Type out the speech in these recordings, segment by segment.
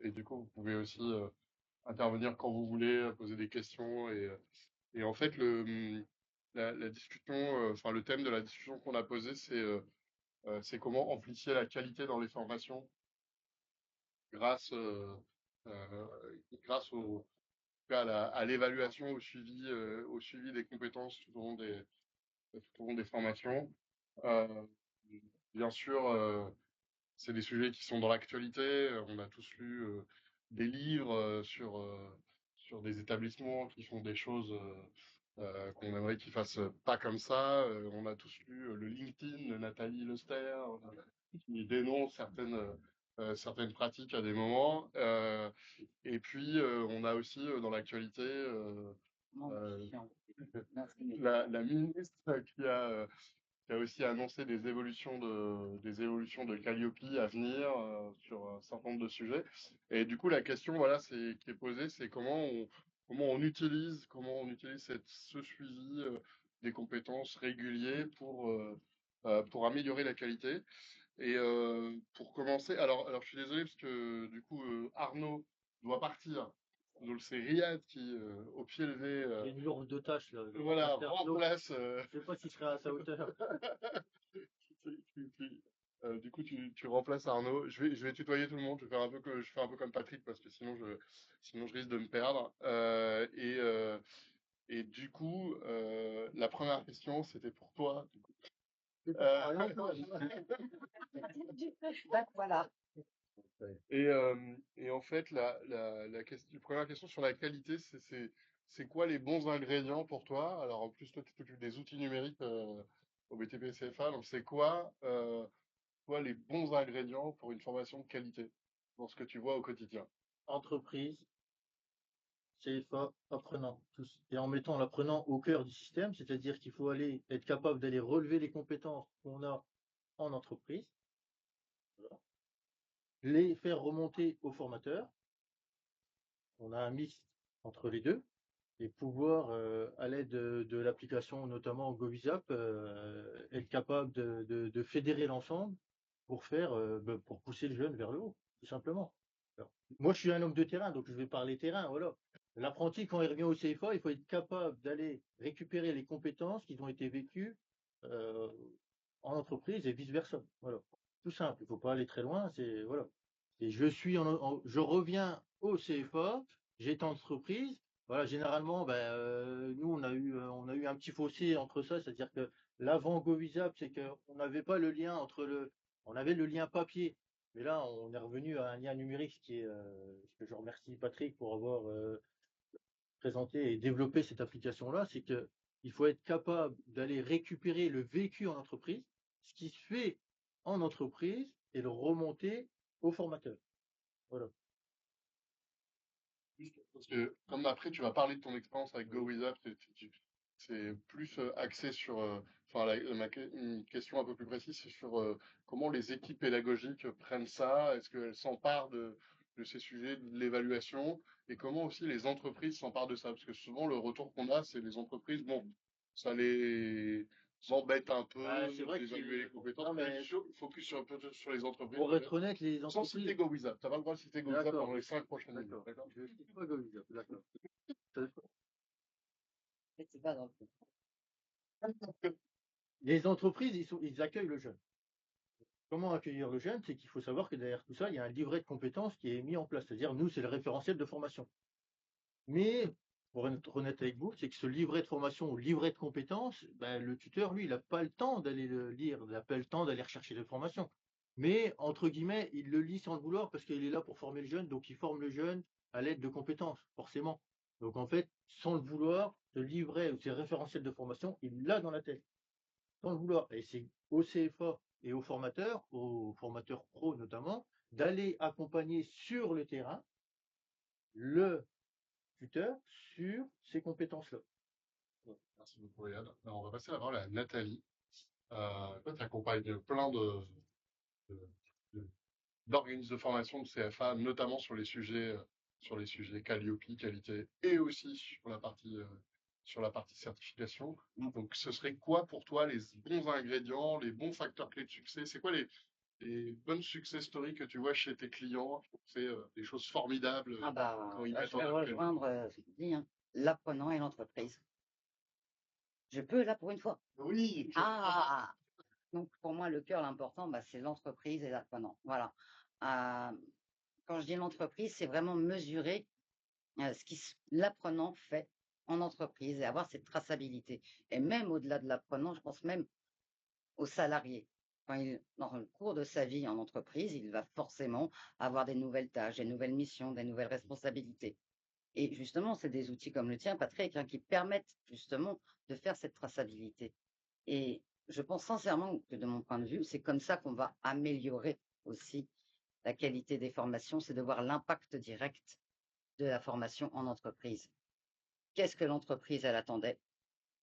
et du coup, vous pouvez aussi intervenir quand vous voulez, poser des questions. Et en fait, la discussion, enfin, le thème de la discussion qu'on a posé, c'est comment amplifier la qualité dans les formations grâce, euh, grâce à l'évaluation, au suivi des compétences tout au long des formations. Euh, Bien sûr, c'est des sujets qui sont dans l'actualité. On a tous lu des livres sur des établissements qui font des choses qu'on aimerait qu'ils fassent pas comme ça. On a tous lu le LinkedIn de Nathalie Lester qui dénonce certaines pratiques à des moments. Et puis, on a aussi dans l'actualité euh, la ministre qui a aussi annoncé des évolutions de Calliope à venir sur un certain nombre de sujets. Et du coup, la question, voilà, qui est posée, c'est comment on utilise ce suivi des compétences réguliers pour améliorer la qualité. Et pour commencer, alors je suis désolé parce que du coup, Arnaud doit partir. Donc c'est Riyad qui, au pied levé, Il y a une lourde de tâches là. voilà, remplace. Je sais pas s'il sera à sa hauteur. Du coup, tu remplaces Arnaud. Je vais tutoyer tout le monde. Je fais un peu comme Patrick parce que sinon je risque de me perdre. Et du coup, la première question, c'était pour toi. Euh, Voilà. et en fait, la première question sur la qualité, c'est quoi les bons ingrédients pour toi? Alors, en plus, toi, tu t'occupes des outils numériques au BTP CFA. Donc, quoi les bons ingrédients pour une formation de qualité dans ce que tu vois au quotidien? Entreprise, CFA, apprenant, tous. Et en mettant l'apprenant au cœur du système, c'est-à-dire qu'il faut aller être capable d'aller relever les compétences qu'on a en entreprise, voilà, les faire remonter au formateur. On a un mix entre les deux et pouvoir, à l'aide de l'application, notamment GoVisap, être capable de fédérer l'ensemble pour faire, pour pousser le jeune vers le haut, tout simplement. Alors, moi, je suis un homme de terrain, donc je vais parler terrain, voilà. L'apprenti, quand il revient au CFA, il faut être capable d'aller récupérer les compétences qui ont été vécues euh, en entreprise et vice-versa. Voilà. Tout simple, il ne faut pas aller très loin, c'est voilà. Et je reviens au CFA, j'ai été en entreprise. Voilà, généralement, ben, nous, on a eu un petit fossé entre ça, c'est-à-dire que l'avant GoVisap, c'est qu'on n'avait pas le lien on avait le lien papier, mais là, on est revenu à un lien numérique, ce que je remercie Patrick pour avoir présenté et développé cette application-là, c'est que il faut être capable d'aller récupérer le vécu en entreprise, ce qui se fait en entreprise, et le remonter au formateur. Voilà. Juste parce que comme après tu vas parler de ton expérience avec GoWizApp, c'est plus axé sur, enfin une question un peu plus précise, c'est sur comment les équipes pédagogiques prennent ça, est-ce qu'elles s'emparent de ces sujets, de l'évaluation, et comment aussi les entreprises s'emparent de ça, parce que souvent le retour qu'on a, c'est les entreprises, bon, ça les embête un Bah, peu c'est vrai d'évaluer les que compétences, non, mais mais focus sur un peu sur les entreprises pour être peut-être. honnête, les Sans citer entreprises. GoWizApp. Tu n'as pas le droit de citer GoWizApp D'accord, pendant les 5 prochaines minutes. d'accord. D'accord? Je ne sais pas GoVisap, d'accord. Mais c'est pas dans le Les entreprises, ils accueillent le jeune. Comment accueillir le jeune? C'est qu'il faut savoir que derrière tout ça, il y a un livret de compétences qui est mis en place. C'est-à-dire, nous, c'est le référentiel de formation. Mais, pour être honnête avec vous, c'est que ce livret de formation ou livret de compétences, ben, le tuteur, lui, il n'a pas le temps d'aller le lire, il n'a pas le temps d'aller rechercher des formations. Mais, entre guillemets, il le lit sans le vouloir parce qu'il est là pour former le jeune, donc il forme le jeune à l'aide de compétences, forcément. Donc, en fait, sans le vouloir, ce livret ou ces référentiels de formation, il l'a dans la tête, sans le vouloir. Et c'est au CFA et aux formateurs pro notamment, d'aller accompagner sur le terrain le tuteur sur ces compétences-là. Merci beaucoup, Riyad. Alors, on va passer la parole à Nathalie. Toi, tu accompagnes plein de- de- d'organismes de formation de CFA, notamment sur les sujets Calliope, qualité, et aussi sur la partie certification. Donc, ce serait quoi pour toi les bons ingrédients, les bons facteurs clés de succès? C'est quoi des bonnes success stories que tu vois chez tes clients, qui ont fait des choses formidables Ah quand ils là, mettent je en vais œuvre quelque chose. rejoindre ce que tu dis, hein, l'apprenant et l'entreprise. Je peux là pour une fois. Oui, Ah, donc pour moi, le cœur, l'important, c'est l'entreprise et l'apprenant. Voilà. Euh, Quand je dis l'entreprise, c'est vraiment mesurer ce l'apprenant fait en entreprise et avoir cette traçabilité. Et même au-delà de l'apprenant, je pense même au salarié. Dans le cours de sa vie en entreprise, il va forcément avoir des nouvelles tâches, des nouvelles missions, des nouvelles responsabilités. Et justement, c'est des outils comme le tien, Patrick, hein, qui permettent justement de faire cette traçabilité. Et je pense sincèrement que de mon point de vue, c'est comme ça qu'on va améliorer aussi la qualité des formations, c'est de voir l'impact direct de la formation en entreprise. Qu'est-ce que l'entreprise, elle attendait?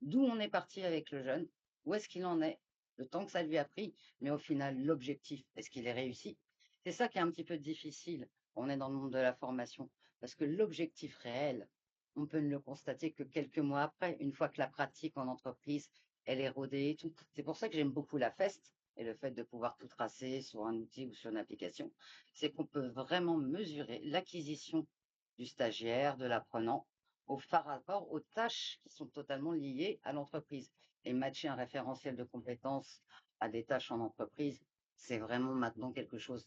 D'où on est parti avec le jeune? Où est-ce qu'il en est? Le temps que ça lui a pris, mais au final, l'objectif, est-ce qu'il est réussi? C'est ça qui est un petit peu difficile. On est dans le monde de la formation, parce que l'objectif réel, on peut ne le constater que quelques mois après, une fois que la pratique en entreprise, elle est rodée et tout. C'est pour ça que j'aime beaucoup la FEST et le fait de pouvoir tout tracer sur un outil ou sur une application. C'est qu'on peut vraiment mesurer l'acquisition du stagiaire, de l'apprenant, par rapport aux tâches qui sont totalement liées à l'entreprise. Et matcher un référentiel de compétences à des tâches en entreprise, c'est vraiment maintenant quelque chose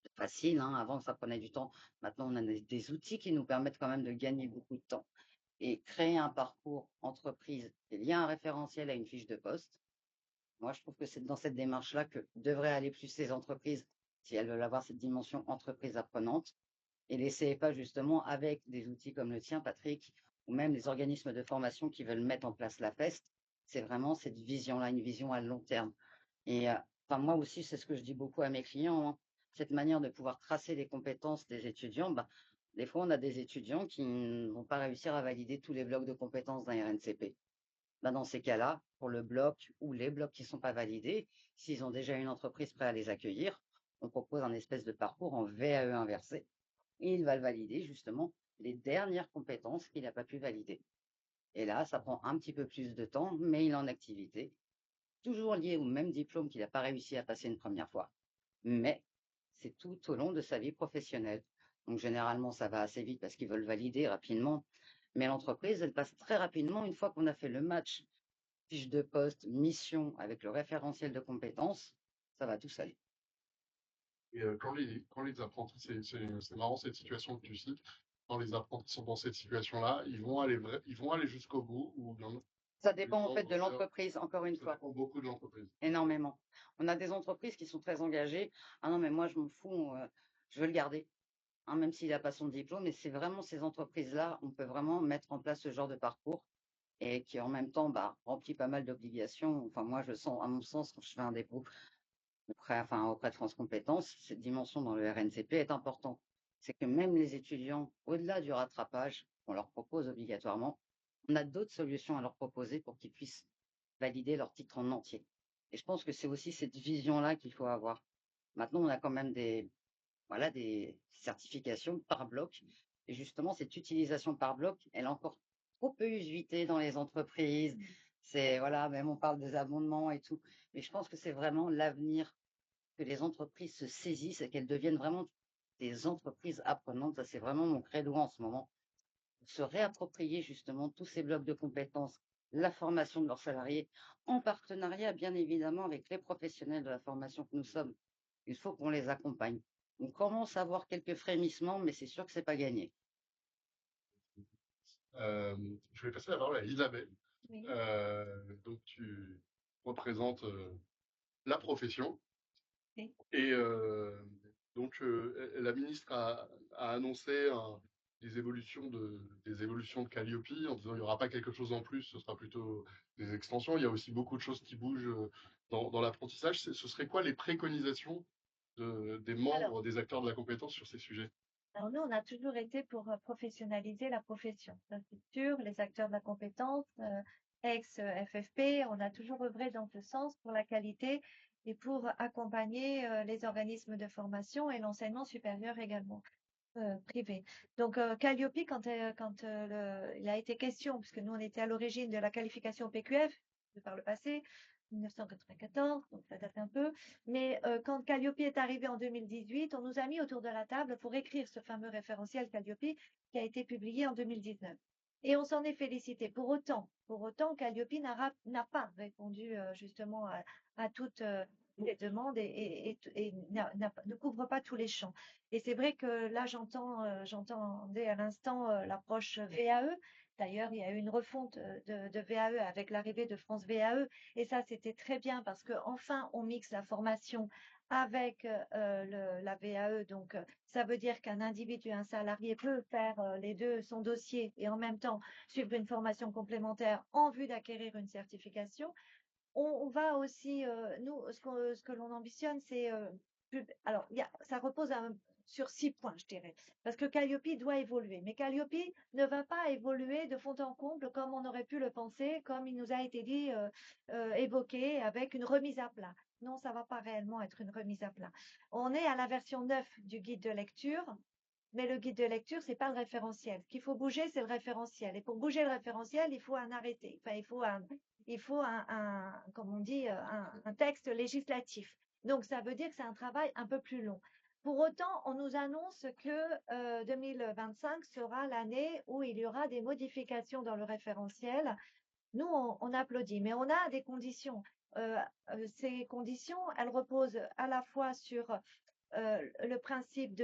de facile, hein. Avant, ça prenait du temps. Maintenant, on a des outils qui nous permettent quand même de gagner beaucoup de temps. Et créer un parcours entreprise lié à un référentiel à une fiche de poste, moi, je trouve que c'est dans cette démarche-là que devraient aller plus ces entreprises si elles veulent avoir cette dimension entreprise apprenante. Et les CFA, justement, avec des outils comme le tien, Patrick, ou même les organismes de formation qui veulent mettre en place la FEST, c'est vraiment cette vision-là, une vision à long terme. Et enfin, moi aussi, c'est ce que je dis beaucoup à mes clients, hein, cette manière de pouvoir tracer les compétences des étudiants. Des fois, on a des étudiants qui ne vont pas réussir à valider tous les blocs de compétences d'un RNCP. Dans ces cas-là, pour le bloc ou les blocs qui ne sont pas validés, s'ils ont déjà une entreprise prête à les accueillir, on propose un espèce de parcours en VAE inversé et il va le valider justement les dernières compétences qu'il n'a pas pu valider. Et là, ça prend un petit peu plus de temps, mais il est en activité, toujours lié au même diplôme qu'il n'a pas réussi à passer une première fois. Mais c'est tout au long de sa vie professionnelle. Donc généralement, ça va assez vite parce qu'ils veulent valider rapidement. Mais l'entreprise, elle passe très rapidement une fois qu'on a fait le match fiche de poste, mission avec le référentiel de compétences, ça va tout seul. Et quand les apprentis, c'est marrant cette situation que tu cites, quand les apprentis sont dans cette situation-là, ils vont aller jusqu'au bout ou non, Ça dépend en fait de l'entreprise, encore une ça fois, dépend beaucoup de l'entreprise. énormément. On a des entreprises qui sont très engagées. Ah non, mais moi je m'en fous, je veux le garder, hein, même s'il n'a pas son diplôme. Et c'est vraiment ces entreprises-là, on peut vraiment mettre en place ce genre de parcours et qui en même temps remplit pas mal d'obligations. Enfin, moi je sens, à mon sens, quand je fais un dépôt auprès de France Compétences, cette dimension dans le RNCP est importante. C'est que même les étudiants, au-delà du rattrapage qu'on leur propose obligatoirement, on a d'autres solutions à leur proposer pour qu'ils puissent valider leur titre en entier. Et je pense que c'est aussi cette vision-là qu'il faut avoir. Maintenant, on a quand même des certifications par bloc. Et justement, cette utilisation par bloc, elle est encore trop peu usuitée dans les entreprises. C'est, voilà, même on parle des abondements et tout. Mais je pense que c'est vraiment l'avenir que les entreprises se saisissent et qu'elles deviennent vraiment des entreprises apprenantes. Ça, c'est vraiment mon credo en ce moment. Se réapproprier justement tous ces blocs de compétences, la formation de leurs salariés, en partenariat bien évidemment avec les professionnels de la formation que nous sommes. Il faut qu'on les accompagne. On commence à avoir quelques frémissements, mais c'est sûr que c'est pas gagné. Je vais passer la parole à Isabelle. Oui. Donc tu représentes la profession. Oui. Et donc la ministre a annoncé des évolutions de Calliope en disant il n'y aura pas quelque chose en plus, ce sera plutôt des extensions. Il y a aussi beaucoup de choses qui bougent dans l'apprentissage. Ce serait quoi les préconisations des membres, des acteurs de la compétence sur ces sujets? Alors nous, on a toujours été pour professionnaliser la profession. Ça, c'est sûr, les acteurs de la compétence, ex-FFP, on a toujours œuvré dans ce sens pour la qualité et pour accompagner les organismes de formation et l'enseignement supérieur également. Privé. Donc Calliope, quand il a été question, puisque nous on était à l'origine de la qualification PQF par le passé, 1994, donc ça date un peu. Mais quand Calliope est arrivé en 2018, on nous a mis autour de la table pour écrire ce fameux référentiel Calliope qui a été publié en 2019. Et on s'en est félicité. Pour autant, Calliope n'a pas répondu justement à toutes les demandes et ne couvre pas tous les champs. Et c'est vrai que là, j'entendais à l'instant l'approche VAE. D'ailleurs, il y a eu une refonte de VAE avec l'arrivée de France VAE. Et ça, c'était très bien parce que enfin, on mixe la formation avec la VAE. Donc, ça veut dire qu'un individu, un salarié peut faire les deux, son dossier, et en même temps suivre une formation complémentaire en vue d'acquérir une certification. On va aussi, nous, ce que l'on ambitionne, c'est, alors, ça repose sur 6 points, je dirais, parce que Calliope doit évoluer. Mais Calliope ne va pas évoluer de fond en comble comme on aurait pu le penser, comme il nous a été dit, évoqué, avec une remise à plat. Non, ça va pas réellement être une remise à plat. On est à la version 9 du guide de lecture, mais le guide de lecture, c'est pas le référentiel. Ce qu'il faut bouger, c'est le référentiel. Et pour bouger le référentiel, il faut un arrêté. Enfin, il faut comme on dit, un texte législatif. Donc, ça veut dire que c'est un travail un peu plus long. Pour autant, on nous annonce que 2025 sera l'année où il y aura des modifications dans le référentiel. Nous, on applaudit, mais on a des conditions. Ces conditions, elles reposent à la fois sur le principe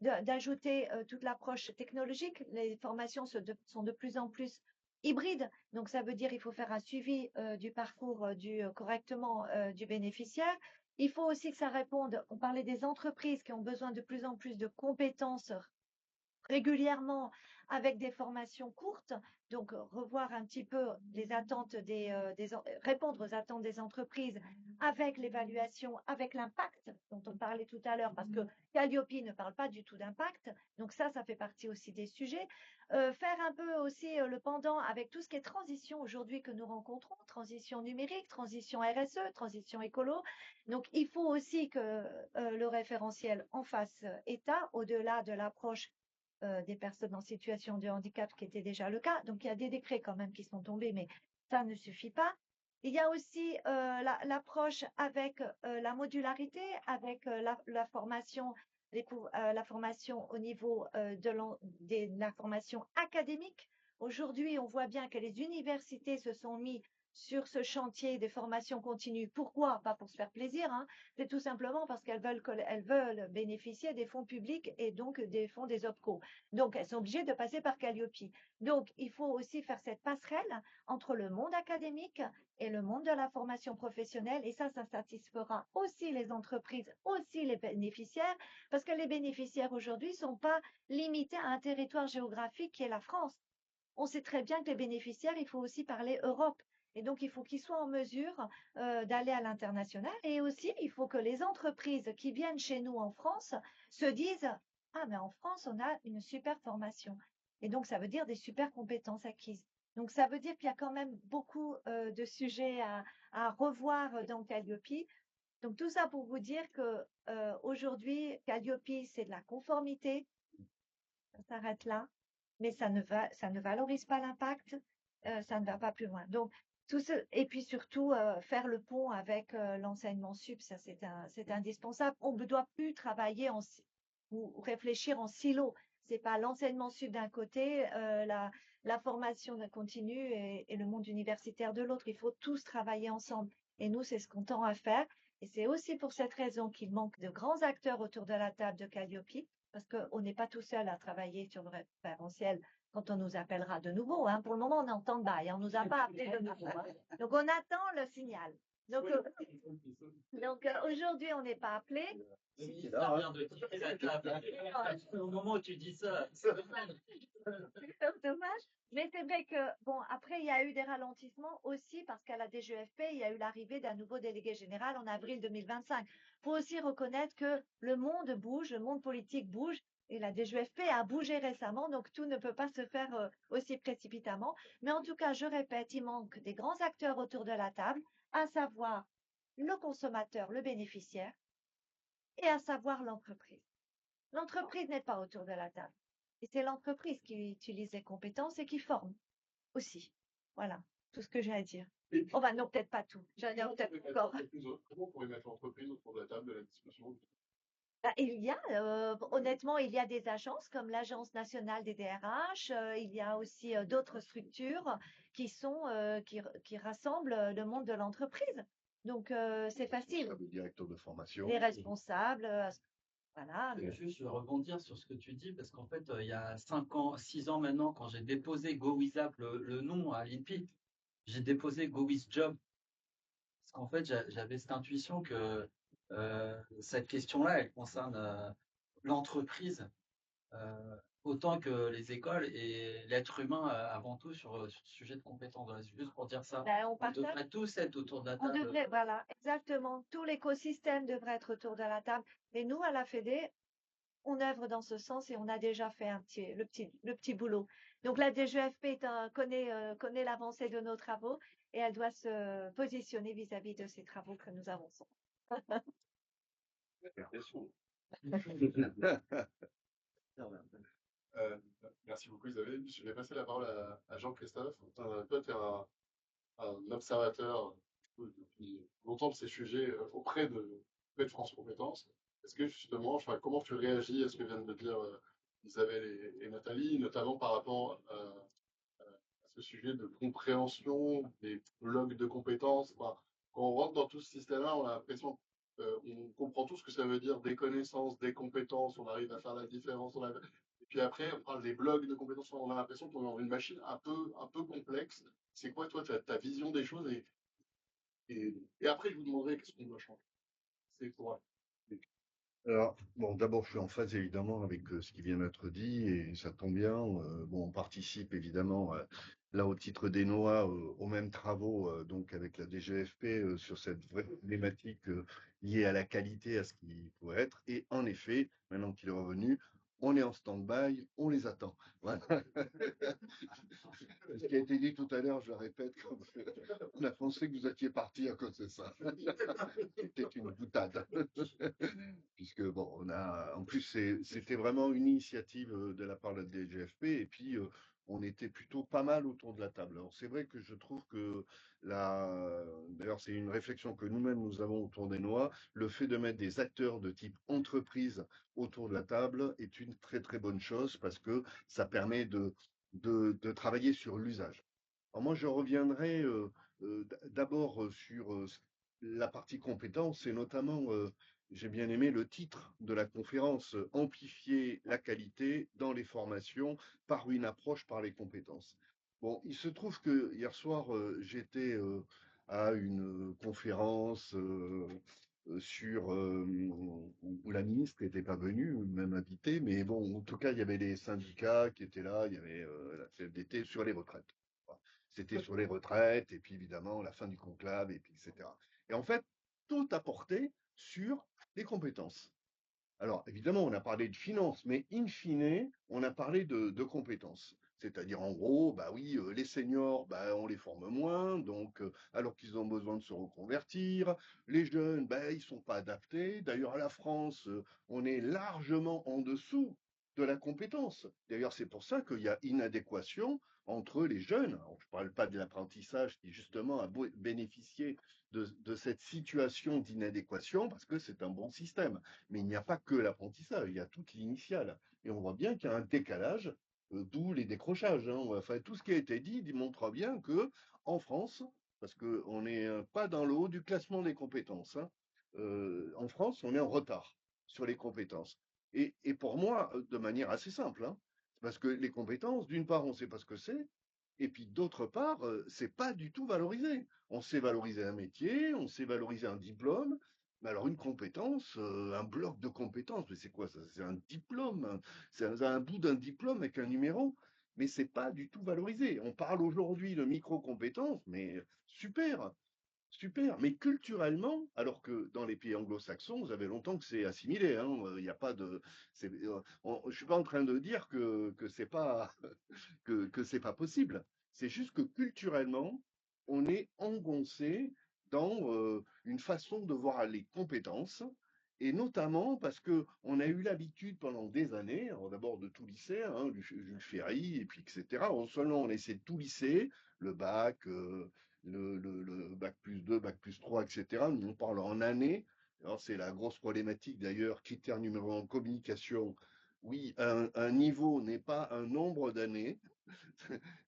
d'ajouter toute l'approche technologique. Les formations sont de plus en plus hybrides. Donc, ça veut dire qu'il faut faire un suivi du parcours correctement du bénéficiaire. Il faut aussi que ça réponde, on parlait des entreprises qui ont besoin de plus en plus de compétences régulièrement avec des formations courtes, donc revoir un petit peu les attentes répondre aux attentes des entreprises avec l'évaluation, avec l'impact dont on parlait tout à l'heure, parce que Calliope ne parle pas du tout d'impact, donc ça fait partie aussi des sujets. Faire un peu aussi le pendant avec tout ce qui est transition aujourd'hui que nous rencontrons, transition numérique, transition RSE, transition écolo. Donc il faut aussi que le référentiel en fasse état, au-delà de l'approche des personnes en situation de handicap, ce qui était déjà le cas. Donc, il y a des décrets quand même qui sont tombés, mais ça ne suffit pas. Il y a aussi l'approche avec la modularité, avec la formation, la formation au niveau de la formation académique. Aujourd'hui, on voit bien que les universités se sont mis sur ce chantier des formations continues. Pourquoi? Pas pour se faire plaisir, hein. C'est tout simplement parce qu'elles veulent bénéficier des fonds publics et donc des fonds des OPCO. Donc, elles sont obligées de passer par Calliope. Donc, il faut aussi faire cette passerelle entre le monde académique et le monde de la formation professionnelle. Et ça satisfera aussi les entreprises, aussi les bénéficiaires, parce que les bénéficiaires aujourd'hui ne sont pas limités à un territoire géographique qui est la France. On sait très bien que les bénéficiaires, il faut aussi parler Europe. Et donc, il faut qu'ils soient en mesure d'aller à l'international. Et aussi, il faut que les entreprises qui viennent chez nous en France se disent, ah, mais en France, on a une super formation. Et donc, ça veut dire des super compétences acquises. Donc, ça veut dire qu'il y a quand même beaucoup de sujets à revoir dans Calliope. Donc, tout ça pour vous dire que aujourd'hui, Calliope, c'est de la conformité. Ça s'arrête là, mais ça ne valorise pas l'impact, ça ne va pas plus loin. Donc, et puis surtout, faire le pont avec l'enseignement sup, ça c'est indispensable. On ne doit plus travailler ou réfléchir en silo. C'est pas l'enseignement sup d'un côté, la formation continue et le monde universitaire de l'autre. Il faut tous travailler ensemble. Et nous, c'est ce qu'on tend à faire. Et c'est aussi pour cette raison qu'il manque de grands acteurs autour de la table de Calliope, parce qu'on n'est pas tout seul à travailler sur le référentiel quand on nous appellera de nouveau. Hein. Pour le moment, on est en stand-by, on ne nous a pas appelé de nouveau. Hein. Donc, on attend le signal. Donc, aujourd'hui, on n'est pas appelé. Au moment où tu dis ça. C'est dommage. Mais c'est vrai que, bon, après, il y a eu des ralentissements aussi parce qu'à la DGFP, il y a eu l'arrivée d'un nouveau délégué général en avril 2025. Il faut aussi reconnaître que le monde bouge, le monde politique bouge et la DGFP a bougé récemment, donc tout ne peut pas se faire aussi précipitamment. Mais en tout cas, je répète, il manque des grands acteurs autour de la table, à savoir le consommateur, le bénéficiaire, et à savoir l'entreprise. L'entreprise n'est pas autour de la table. Et c'est l'entreprise qui utilise les compétences et qui forme aussi. Voilà. tout ce que j'ai à dire. Et Oh, bah non, peut-être pas tout. J'en ai comment on peut-être pourrait mettre encore. comment on pourrait mettre l'entreprise autour de la table de la discussion? Bah, honnêtement, il y a des agences comme l'Agence nationale des DRH, il y a aussi d'autres structures qui rassemblent le monde de l'entreprise. Donc, c'est facile. Le directeur de formation. Les responsables, voilà. Juste, je vais rebondir sur ce que tu dis, parce qu'en fait, il y a 5 ans, 6 ans maintenant, quand j'ai déposé GoWizApp, le nom à l'INPI, j'ai déposé GoWizJob. Parce qu'en fait, j'avais cette intuition que cette question-là, elle concerne l'entreprise autant que les écoles et l'être humain avant tout sur ce sujet de compétences. Voilà, c'est juste pour dire ça. Ben, on On partage. devrait tous être autour de la On table. devrait, voilà, exactement. Tout l'écosystème devrait être autour de la table. Et nous, à la Fédé, on œuvre dans ce sens et on a déjà fait le petit boulot. Donc la DGFP connaît l'avancée de nos travaux et elle doit se positionner vis-à-vis de ces travaux que nous avançons. Merci beaucoup Isabelle. Je vais passer la parole à Jean-Christophe. Toi, tu es un observateur depuis longtemps de ces sujets auprès de France Compétences. Est-ce que justement, enfin, comment tu réagis à ce que viennent de dire Isabelle et Nathalie, notamment par rapport à ce sujet de compréhension des blocs de compétences? Enfin, quand on rentre dans tout ce système-là, on a l'impression on comprend tout ce que ça veut dire, des connaissances, des compétences, on arrive à faire la différence. Et puis après, on parle des blocs de compétences, on a l'impression qu'on est dans une machine un peu complexe. C'est quoi, toi, ta vision des choses et après, je vous demanderai qu'est-ce qu'on doit changer. C'est quoi? Alors, bon, d'abord, je suis en phase évidemment avec ce qui vient d'être dit et ça tombe bien. Bon, on participe évidemment là au titre des NOA aux mêmes travaux donc avec la DGFP sur cette vraie problématique liée à la qualité, à ce qui pourrait être. Et en effet, maintenant qu'il est revenu, on est en stand-by, on les attend. Voilà. Ce qui a été dit tout à l'heure, je le répète, on a pensé que vous étiez parti à cause de ça. C'était une boutade. Puisque, bon, en plus, c'était vraiment une initiative de la part de la DGFP, et puis on était plutôt pas mal autour de la table. Alors, c'est vrai que je trouve que, d'ailleurs, c'est une réflexion que nous-mêmes nous avons autour des NOA, le fait de mettre des acteurs de type entreprise autour de la table est une très, très bonne chose, parce que ça permet de travailler sur l'usage. Alors moi, je reviendrai d'abord sur la partie compétence et notamment, j'ai bien aimé le titre de la conférence, Amplifier la qualité dans les formations par une approche par les compétences. Bon, il se trouve que hier soir, j'étais à une conférence où la ministre n'était pas venue, même invitée, mais bon, en tout cas, il y avait les syndicats qui étaient là, il y avait la CFDT sur les retraites. Voilà. C'était sur les retraites, et puis évidemment, la fin du conclave, et puis etc. Et en fait, tout a porté sur les compétences. Alors, évidemment, on a parlé de finances, mais in fine, on a parlé de compétences. C'est-à-dire, en gros, bah oui, les seniors, bah, on les forme moins, donc, alors qu'ils ont besoin de se reconvertir. Les jeunes, bah, ils sont pas adaptés. D'ailleurs, à la France, on est largement en dessous de la compétence. D'ailleurs, c'est pour ça qu'il y a inadéquation entre les jeunes. Alors, je ne parle pas de l'apprentissage qui, justement, a bénéficié de cette situation d'inadéquation parce que c'est un bon système. Mais il n'y a pas que l'apprentissage, il y a toute l'initiale. Et on voit bien qu'il y a un décalage, d'où les décrochages. Enfin, tout ce qui a été dit montre bien que en France, parce qu'on n'est pas dans le haut du classement des compétences, en France, on est en retard sur les compétences. Et pour moi, de manière assez simple, parce que les compétences, d'une part, on ne sait pas ce que c'est, et puis d'autre part, c'est pas du tout valorisé. On sait valoriser un métier, on sait valoriser un diplôme, mais alors une compétence, un bloc de compétences, mais c'est quoi ça? C'est un diplôme, hein. C'est un bout d'un diplôme avec un numéro, mais c'est pas du tout valorisé. On parle aujourd'hui de micro-compétences, mais super, super. Mais culturellement, alors que dans les pays anglo-saxons, vous avez longtemps que c'est assimilé, hein. Il n'y a pas de, je suis pas en train de dire que c'est pas que c'est pas possible. C'est juste que culturellement, on est engoncé dans une façon de voir les compétences et notamment parce que on a eu l'habitude pendant des années, alors d'abord de tout lycée, hein, Jules Ferry, et puis etc. Seulement on essaie de tout lycée, le bac, le bac plus 2, bac plus 3, etc. Nous on parle en années. Alors c'est la grosse problématique d'ailleurs, critère numéro 1 en communication. Oui, un niveau n'est pas un nombre d'années.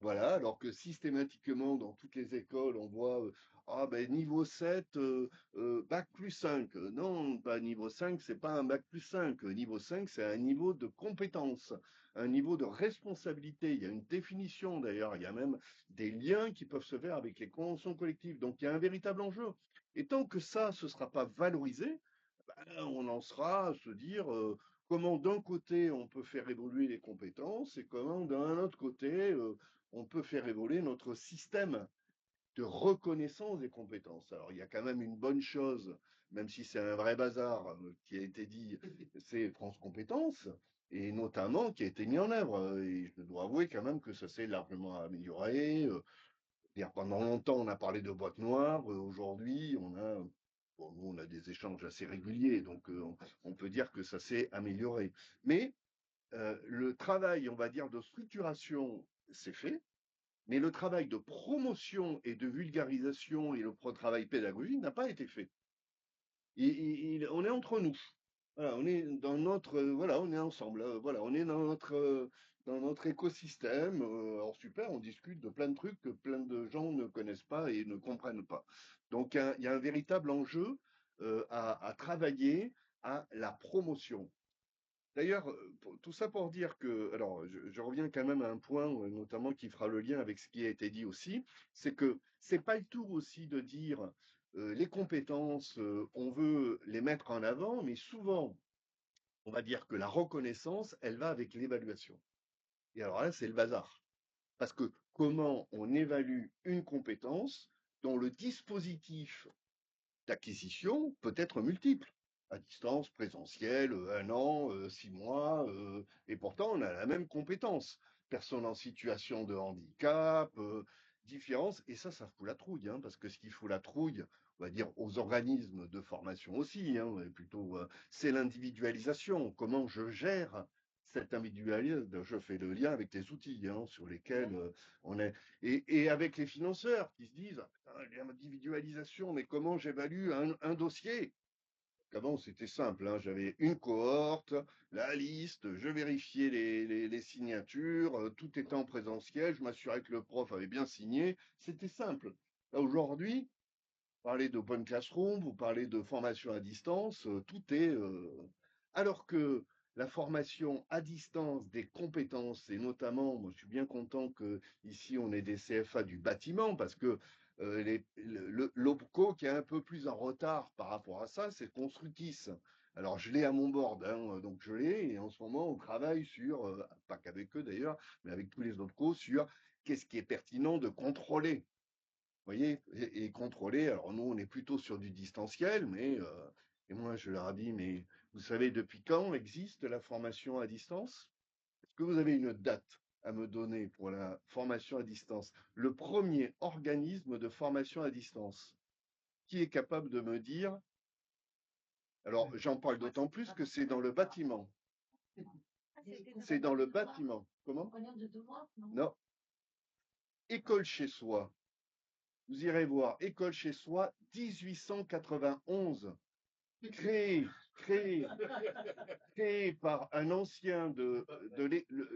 Voilà, alors que systématiquement, dans toutes les écoles, on voit ah ben niveau 7, bac plus 5. Non, pas niveau 5, c'est pas un bac plus 5. Niveau 5, c'est un niveau de compétence, un niveau de responsabilité. Il y a une définition d'ailleurs, il y a même des liens qui peuvent se faire avec les conventions collectives. Donc il y a un véritable enjeu. Et tant que ça, ce ne sera pas valorisé, on en sera à se dire comment d'un côté on peut faire évoluer les compétences et comment d'un autre côté on peut faire évoluer notre système de reconnaissance des compétences. Alors il y a quand même une bonne chose, même si c'est un vrai bazar qui a été dit, c'est France Compétences, et notamment qui a été mis en œuvre. Et je dois avouer quand même que ça s'est largement amélioré. Pendant longtemps, on a parlé de boîte noire. Aujourd'hui, bon, nous, on a des échanges assez réguliers, donc on peut dire que ça s'est amélioré. Mais le travail, on va dire, de structuration, c'est fait. Mais le travail de promotion et de vulgarisation et le travail pédagogique n'a pas été fait. On est entre nous. Voilà, on est dans notre, voilà, on est ensemble. Voilà, on est dans notre écosystème. Alors super, on discute de plein de trucs que plein de gens ne connaissent pas et ne comprennent pas. Donc il y a un véritable enjeu à travailler à la promotion. D'ailleurs, tout ça pour dire que, alors je reviens quand même à un point, notamment qui fera le lien avec ce qui a été dit aussi, c'est que c'est pas le tout aussi de dire les compétences, on veut les mettre en avant, mais souvent, on va dire que la reconnaissance, elle va avec l'évaluation. Et alors là, c'est le bazar. Parce que comment on évalue une compétence dont le dispositif d'acquisition peut être multiple, à distance, présentiel, 1 an, 6 mois, et pourtant on a la même compétence. Personne en situation de handicap, différence, et ça fout la trouille, hein, parce que ce qui fout la trouille, on va dire aux organismes de formation aussi, hein, mais plutôt, c'est l'individualisation. Comment je gère cette individualisation? Je fais le lien avec les outils hein, sur lesquels on est. Et avec les financeurs qui se disent l'individualisation, mais comment j'évalue un dossier? Avant, c'était simple, hein, j'avais une cohorte, la liste, je vérifiais les signatures, tout était en présentiel, je m'assurais que le prof avait bien signé, c'était simple. Là, aujourd'hui, vous parlez de Open Classroom, vous parlez de formation à distance, tout est. Alors que la formation à distance des compétences, et notamment, moi je suis bien content que ici on ait des CFA du bâtiment, parce que l'OPCO qui est un peu plus en retard par rapport à ça, c'est Constructis. Alors je l'ai à mon board, hein, donc je l'ai, et en ce moment on travaille sur, pas qu'avec eux d'ailleurs, mais avec tous les autres co, sur qu'est-ce qui est pertinent de contrôler. Vous voyez, et contrôler. Alors nous, on est plutôt sur du distanciel, mais et moi je leur ai dit, mais vous savez depuis quand existe la formation à distance? Est-ce que vous avez une date à me donner pour la formation à distance? Le premier organisme de formation à distance, qui est capable de me dire? Alors j'en parle d'autant plus que c'est dans le bâtiment. C'est dans le bâtiment. Comment? Non. École chez soi. Vous irez voir, École chez soi, 1891, créé par un ancien de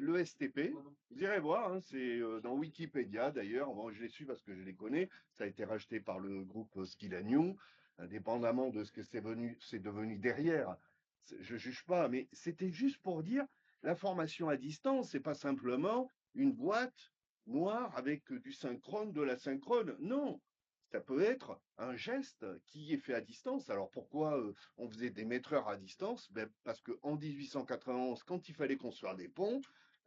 l'ESTP. Vous irez voir, hein, c'est dans Wikipédia d'ailleurs. Bon, je les suis parce que je les connais. Ça a été racheté par le groupe Skill & New, indépendamment de ce que c'est devenu derrière. Je juge pas, mais c'était juste pour dire la formation à distance, c'est pas simplement une boîte noire avec du synchrone, de l'asynchrone. Non, ça peut être un geste qui est fait à distance. Alors pourquoi on faisait des maîtreurs à distance? Ben, parce qu'en 1891, quand il fallait construire des ponts,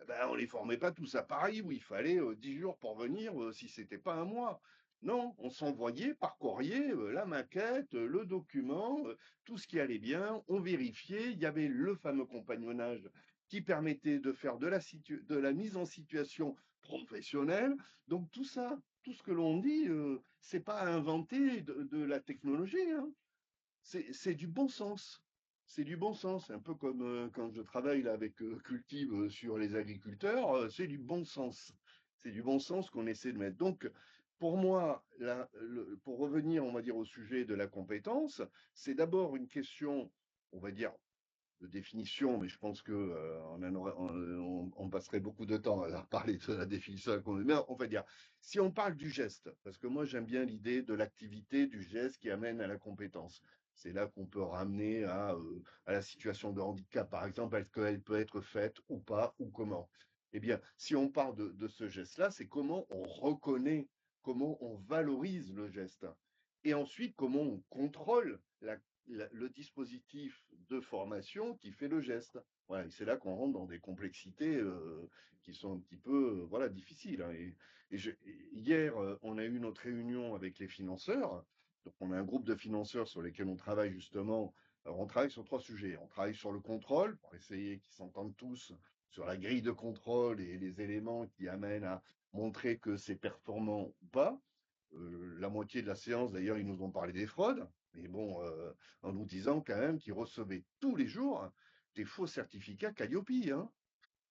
ben, on ne les formait pas tous à Paris où il fallait 10 jours pour venir si ce n'était pas un mois. Non, on s'envoyait par courrier la maquette, le document, tout ce qui allait bien, on vérifiait. Il y avait le fameux compagnonnage qui permettait de faire de la mise en situation professionnelle. Donc tout ça, tout ce que l'on dit, c'est pas inventer de la technologie, hein. C'est du bon sens. c'est du bon sens. C'est un peu comme quand je travaille là avec Cultive sur les agriculteurs, c'est du bon sens. C'est du bon sens qu'on essaie de mettre. Donc, pour moi, pour revenir, on va dire, au sujet de la compétence, c'est d'abord une question, on va dire, de définition, mais je pense que on passerait beaucoup de temps à parler de la définition. Mais on va dire, si on parle du geste, parce que moi j'aime bien l'idée de l'activité, du geste qui amène à la compétence. C'est là qu'on peut ramener à la situation de handicap, par exemple, est-ce qu'elle peut être faite ou pas, ou comment. Eh bien, si on parle de ce geste-là, c'est comment on reconnaît, comment on valorise le geste. Et ensuite, comment on contrôle le dispositif de formation qui fait le geste. Voilà, et c'est là qu'on rentre dans des complexités qui sont un petit peu voilà, difficiles. Hein. Hier, on a eu notre réunion avec les financeurs. Donc, on a un groupe de financeurs sur lesquels on travaille justement. Alors, on travaille sur 3 sujets. On travaille sur le contrôle pour essayer qu'ils s'entendent tous sur la grille de contrôle et les éléments qui amènent à montrer que c'est performant ou pas. La moitié de la séance, d'ailleurs, ils nous ont parlé des fraudes, mais bon, en nous disant quand même qu'ils recevaient tous les jours des faux certificats Calliope, hein,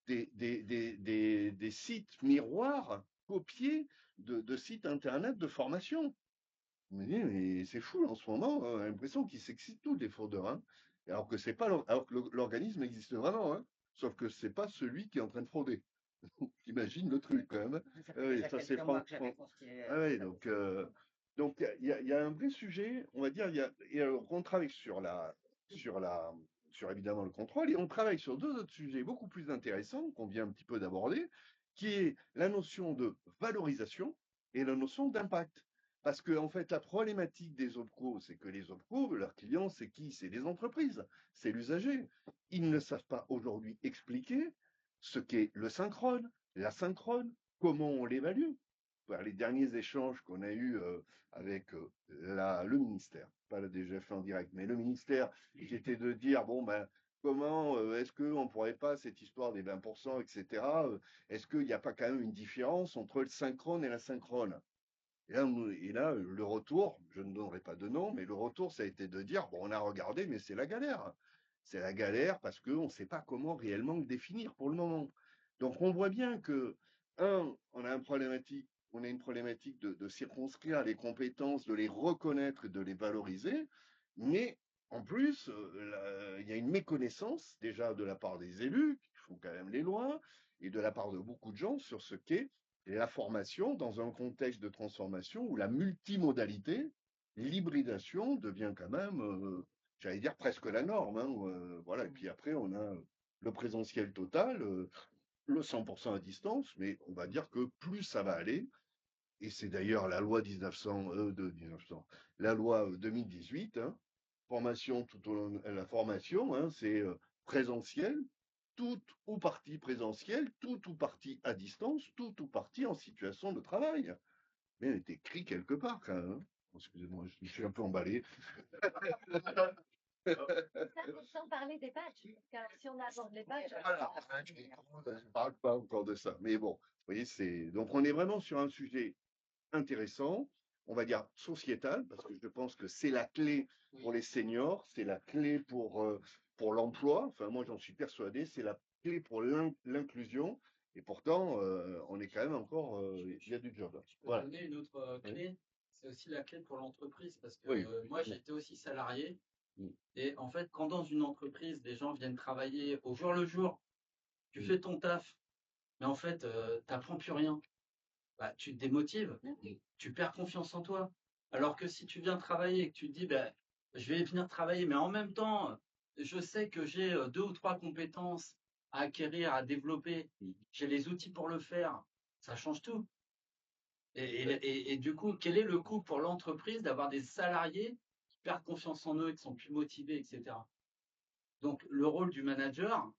des sites miroirs copiés de sites internet de formation. Mais c'est fou en ce moment, on a l'impression qu'ils s'excitent tous les fraudeurs, hein, alors que c'est pas alors que l'organisme existe vraiment, hein, sauf que c'est pas celui qui est en train de frauder. T'imagines le truc quand même. Ça Ah fait oui, déjà ça c'est quelques mois que j'avais constitué ah oui, ça donc aussi. il y a un vrai sujet, on va dire, on travaille sur évidemment le contrôle, et on travaille sur 2 autres sujets beaucoup plus intéressants qu'on vient un petit peu d'aborder, qui est la notion de valorisation et la notion d'impact. Parce que, en fait, la problématique des OPCO, c'est que les OPCO, leurs clients, c'est qui? C'est les entreprises, c'est l'usager. Ils ne savent pas aujourd'hui expliquer ce qu'est le synchrone, l'asynchrone, comment on l'évalue. Les derniers échanges qu'on a eus avec le ministère, pas la DGF en direct, mais le ministère, qui était de dire, bon, ben, comment est-ce qu'on ne pourrait pas, cette histoire des 20%, etc., est-ce qu'il n'y a pas quand même une différence entre le synchrone et l'asynchrone? Et là, le retour, je ne donnerai pas de nom, mais le retour, ça a été de dire, bon, on a regardé, mais c'est la galère. C'est la galère parce qu'on ne sait pas comment réellement le définir pour le moment. Donc, on voit bien que, on a une problématique de circonscrire les compétences, de les reconnaître et de les valoriser, mais en plus, il y a une méconnaissance déjà de la part des élus, qui font quand même les lois, et de la part de beaucoup de gens sur ce qu'est la formation dans un contexte de transformation où la multimodalité, l'hybridation devient quand même, j'allais dire presque la norme. Hein, voilà. Et puis après, on a le présentiel total, le 100% à distance, mais on va dire que plus ça va aller, et c'est d'ailleurs la loi 1900, la loi 2018, hein, formation tout au long, la formation, hein, c'est présentiel, tout ou partie présentielle, tout ou partie à distance, tout ou partie en situation de travail. Mais elle est écrit quelque part quand même. Hein. Excusez-moi, je suis un peu emballé. Sans parler des badges, car si on aborde les badges, Voilà, je ne parle pas encore de ça. Mais bon, vous voyez, donc on est vraiment sur un sujet intéressant, on va dire sociétal, parce que je pense que c'est la clé pour les seniors, c'est la clé pour l'emploi. Enfin, moi, j'en suis persuadé, c'est la clé pour l'inclusion. Et pourtant, on est quand même encore, il y a du job. Je peux Voilà. donner une autre clé. C'est aussi la clé pour l'entreprise parce que Oui. moi, j'étais aussi salarié. Mm. Et en fait, quand dans une entreprise, des gens viennent travailler au jour le jour, tu fais ton taf, mais en fait, tu n'apprends plus rien. Bah, tu te démotives, tu perds confiance en toi. Alors que si tu viens travailler et que tu te dis, bah, je vais venir travailler, mais en même temps, je sais que j'ai 2 ou 3 compétences à acquérir, à développer, j'ai les outils pour le faire, ça change tout. Et du coup, quel est le coût pour l'entreprise d'avoir des salariés qui perdent confiance en eux, qui sont plus motivés, etc. Donc, le rôle du manager,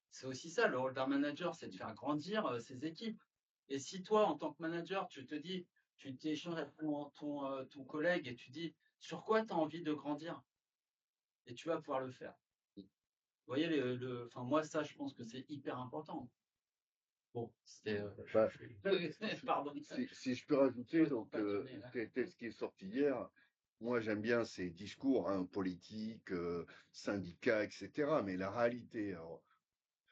c'est aussi ça. Le rôle d'un manager, c'est de faire grandir ses équipes. Et si toi, en tant que manager, tu te dis, tu t'échanges avec ton collègue et tu dis sur quoi tu as envie de grandir, et tu vas pouvoir le faire. Vous voyez, enfin, moi, ça, je pense que c'est hyper important. Bon, c'était. Bah, Pardon. si je peux rajouter, donc, tel ce qui est sorti hier, moi, j'aime bien ces discours hein, politiques, syndicats, etc. Mais la réalité, alors,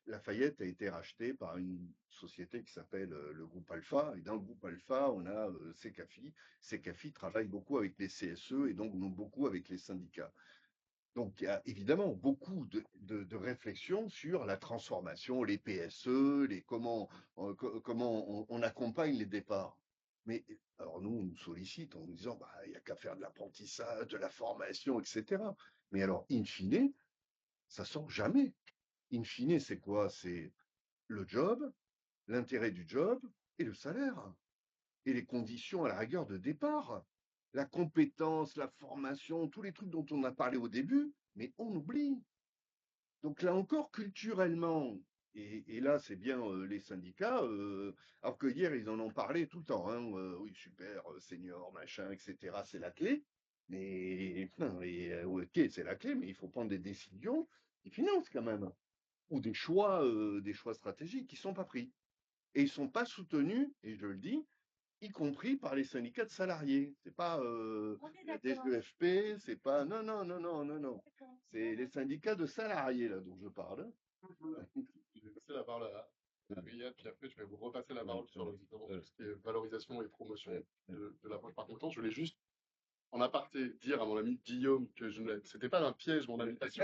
Lafayette a été racheté par une société qui s'appelle le groupe Alpha. Et dans le groupe Alpha, on a Secafi. Secafi travaille beaucoup avec les CSE et donc beaucoup avec les syndicats. Donc, il y a évidemment beaucoup de réflexions sur la transformation, les PSE, comment on accompagne les départs. Mais alors nous, on nous sollicite en nous disant, bah, il n'y a qu'à faire de l'apprentissage, de la formation, etc. Mais alors, in fine, ça sort jamais. In fine, c'est quoi? C'est le job, l'intérêt du job et le salaire. Et les conditions à la rigueur de départ. La compétence, la formation, tous les trucs dont on a parlé au début, mais on oublie. Donc là encore, culturellement, et là c'est bien les syndicats, alors que hier ils en ont parlé tout le temps, hein, oui super, senior, machin, etc., c'est la clé, mais ok, c'est la clé, mais il faut prendre des décisions qui financent quand même, ou des choix stratégiques qui ne sont pas pris. Et ils ne sont pas soutenus, et je le dis, y compris par les syndicats de salariés. C'est pas On est la d'accord. DGEFP, c'est pas. Non, non, non, non, non, non. D'accord. C'est les syndicats de salariés, là, dont je parle. Je vais passer la parole à Riyad, puis après je vais vous repasser la parole sur notamment tout ce qui est valorisation et promotion de l'approche par compétence. Je voulais juste en aparté dire à mon ami Guillaume que c'était pas un piège mon invitation.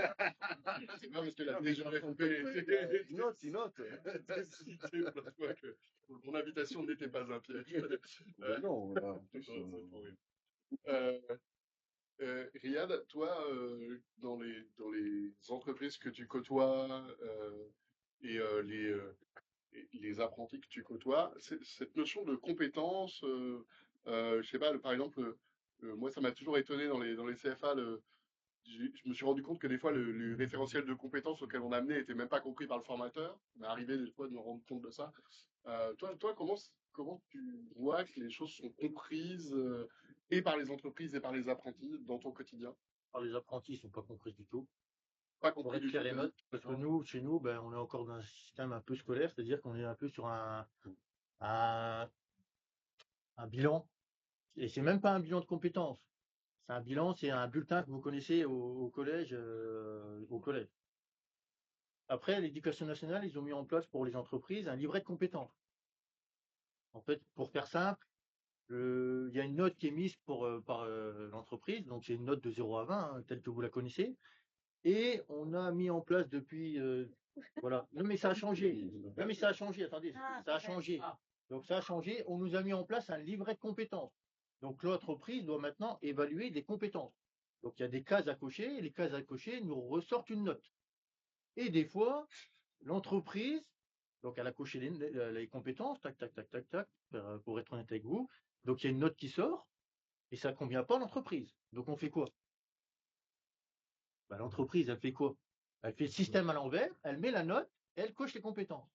C'est pas parce que la DGEFP Il note, il note. cité plein de fois que mon invitation n'était pas un piège. Ben non, en plus, C'est pour rire. Riyad, toi, dans les entreprises que tu côtoies et les apprentis que tu côtoies, cette notion de compétence, je sais pas, par exemple, moi ça m'a toujours étonné dans les CFA, je me suis rendu compte que des fois le référentiel de compétences auquel on amenait était même pas compris par le formateur. On est arrivé des fois de me rendre compte de ça. Toi, comment tu vois que les choses sont comprises et par les entreprises et par les apprentis dans ton quotidien? Alors, les apprentis ne sont pas compris du tout. Pas Pour compris être du clair tout. et net, parce que nous, chez nous, ben, on est encore dans un système un peu scolaire, c'est-à-dire qu'on est un peu sur un, un bilan, et c'est même pas un bilan de compétences. C'est un bilan, c'est un bulletin que vous connaissez au collège, au collège. Après, l'éducation nationale, ils ont mis en place pour les entreprises un livret de compétences. En fait, pour faire simple, il y a une note qui est mise par l'entreprise, donc c'est une note de 0 à 20, hein, telle que vous la connaissez. Et on a mis en place depuis, voilà. Non, mais ça a changé. Non, mais ça a changé. Attendez, ça a changé. Donc ça a changé. On nous a mis en place un livret de compétences. Donc l'entreprise doit maintenant évaluer des compétences. Donc il y a des cases à cocher. Et les cases à cocher nous ressortent une note. Et des fois, l'entreprise, donc elle a coché les compétences, tac, tac, tac, tac, tac, pour être honnête avec vous. Donc il y a une note qui sort et ça ne convient pas à l'entreprise. Donc on fait quoi? Bah, l'entreprise, elle fait quoi? Elle fait le système à l'envers, elle met la note et elle coche les compétences.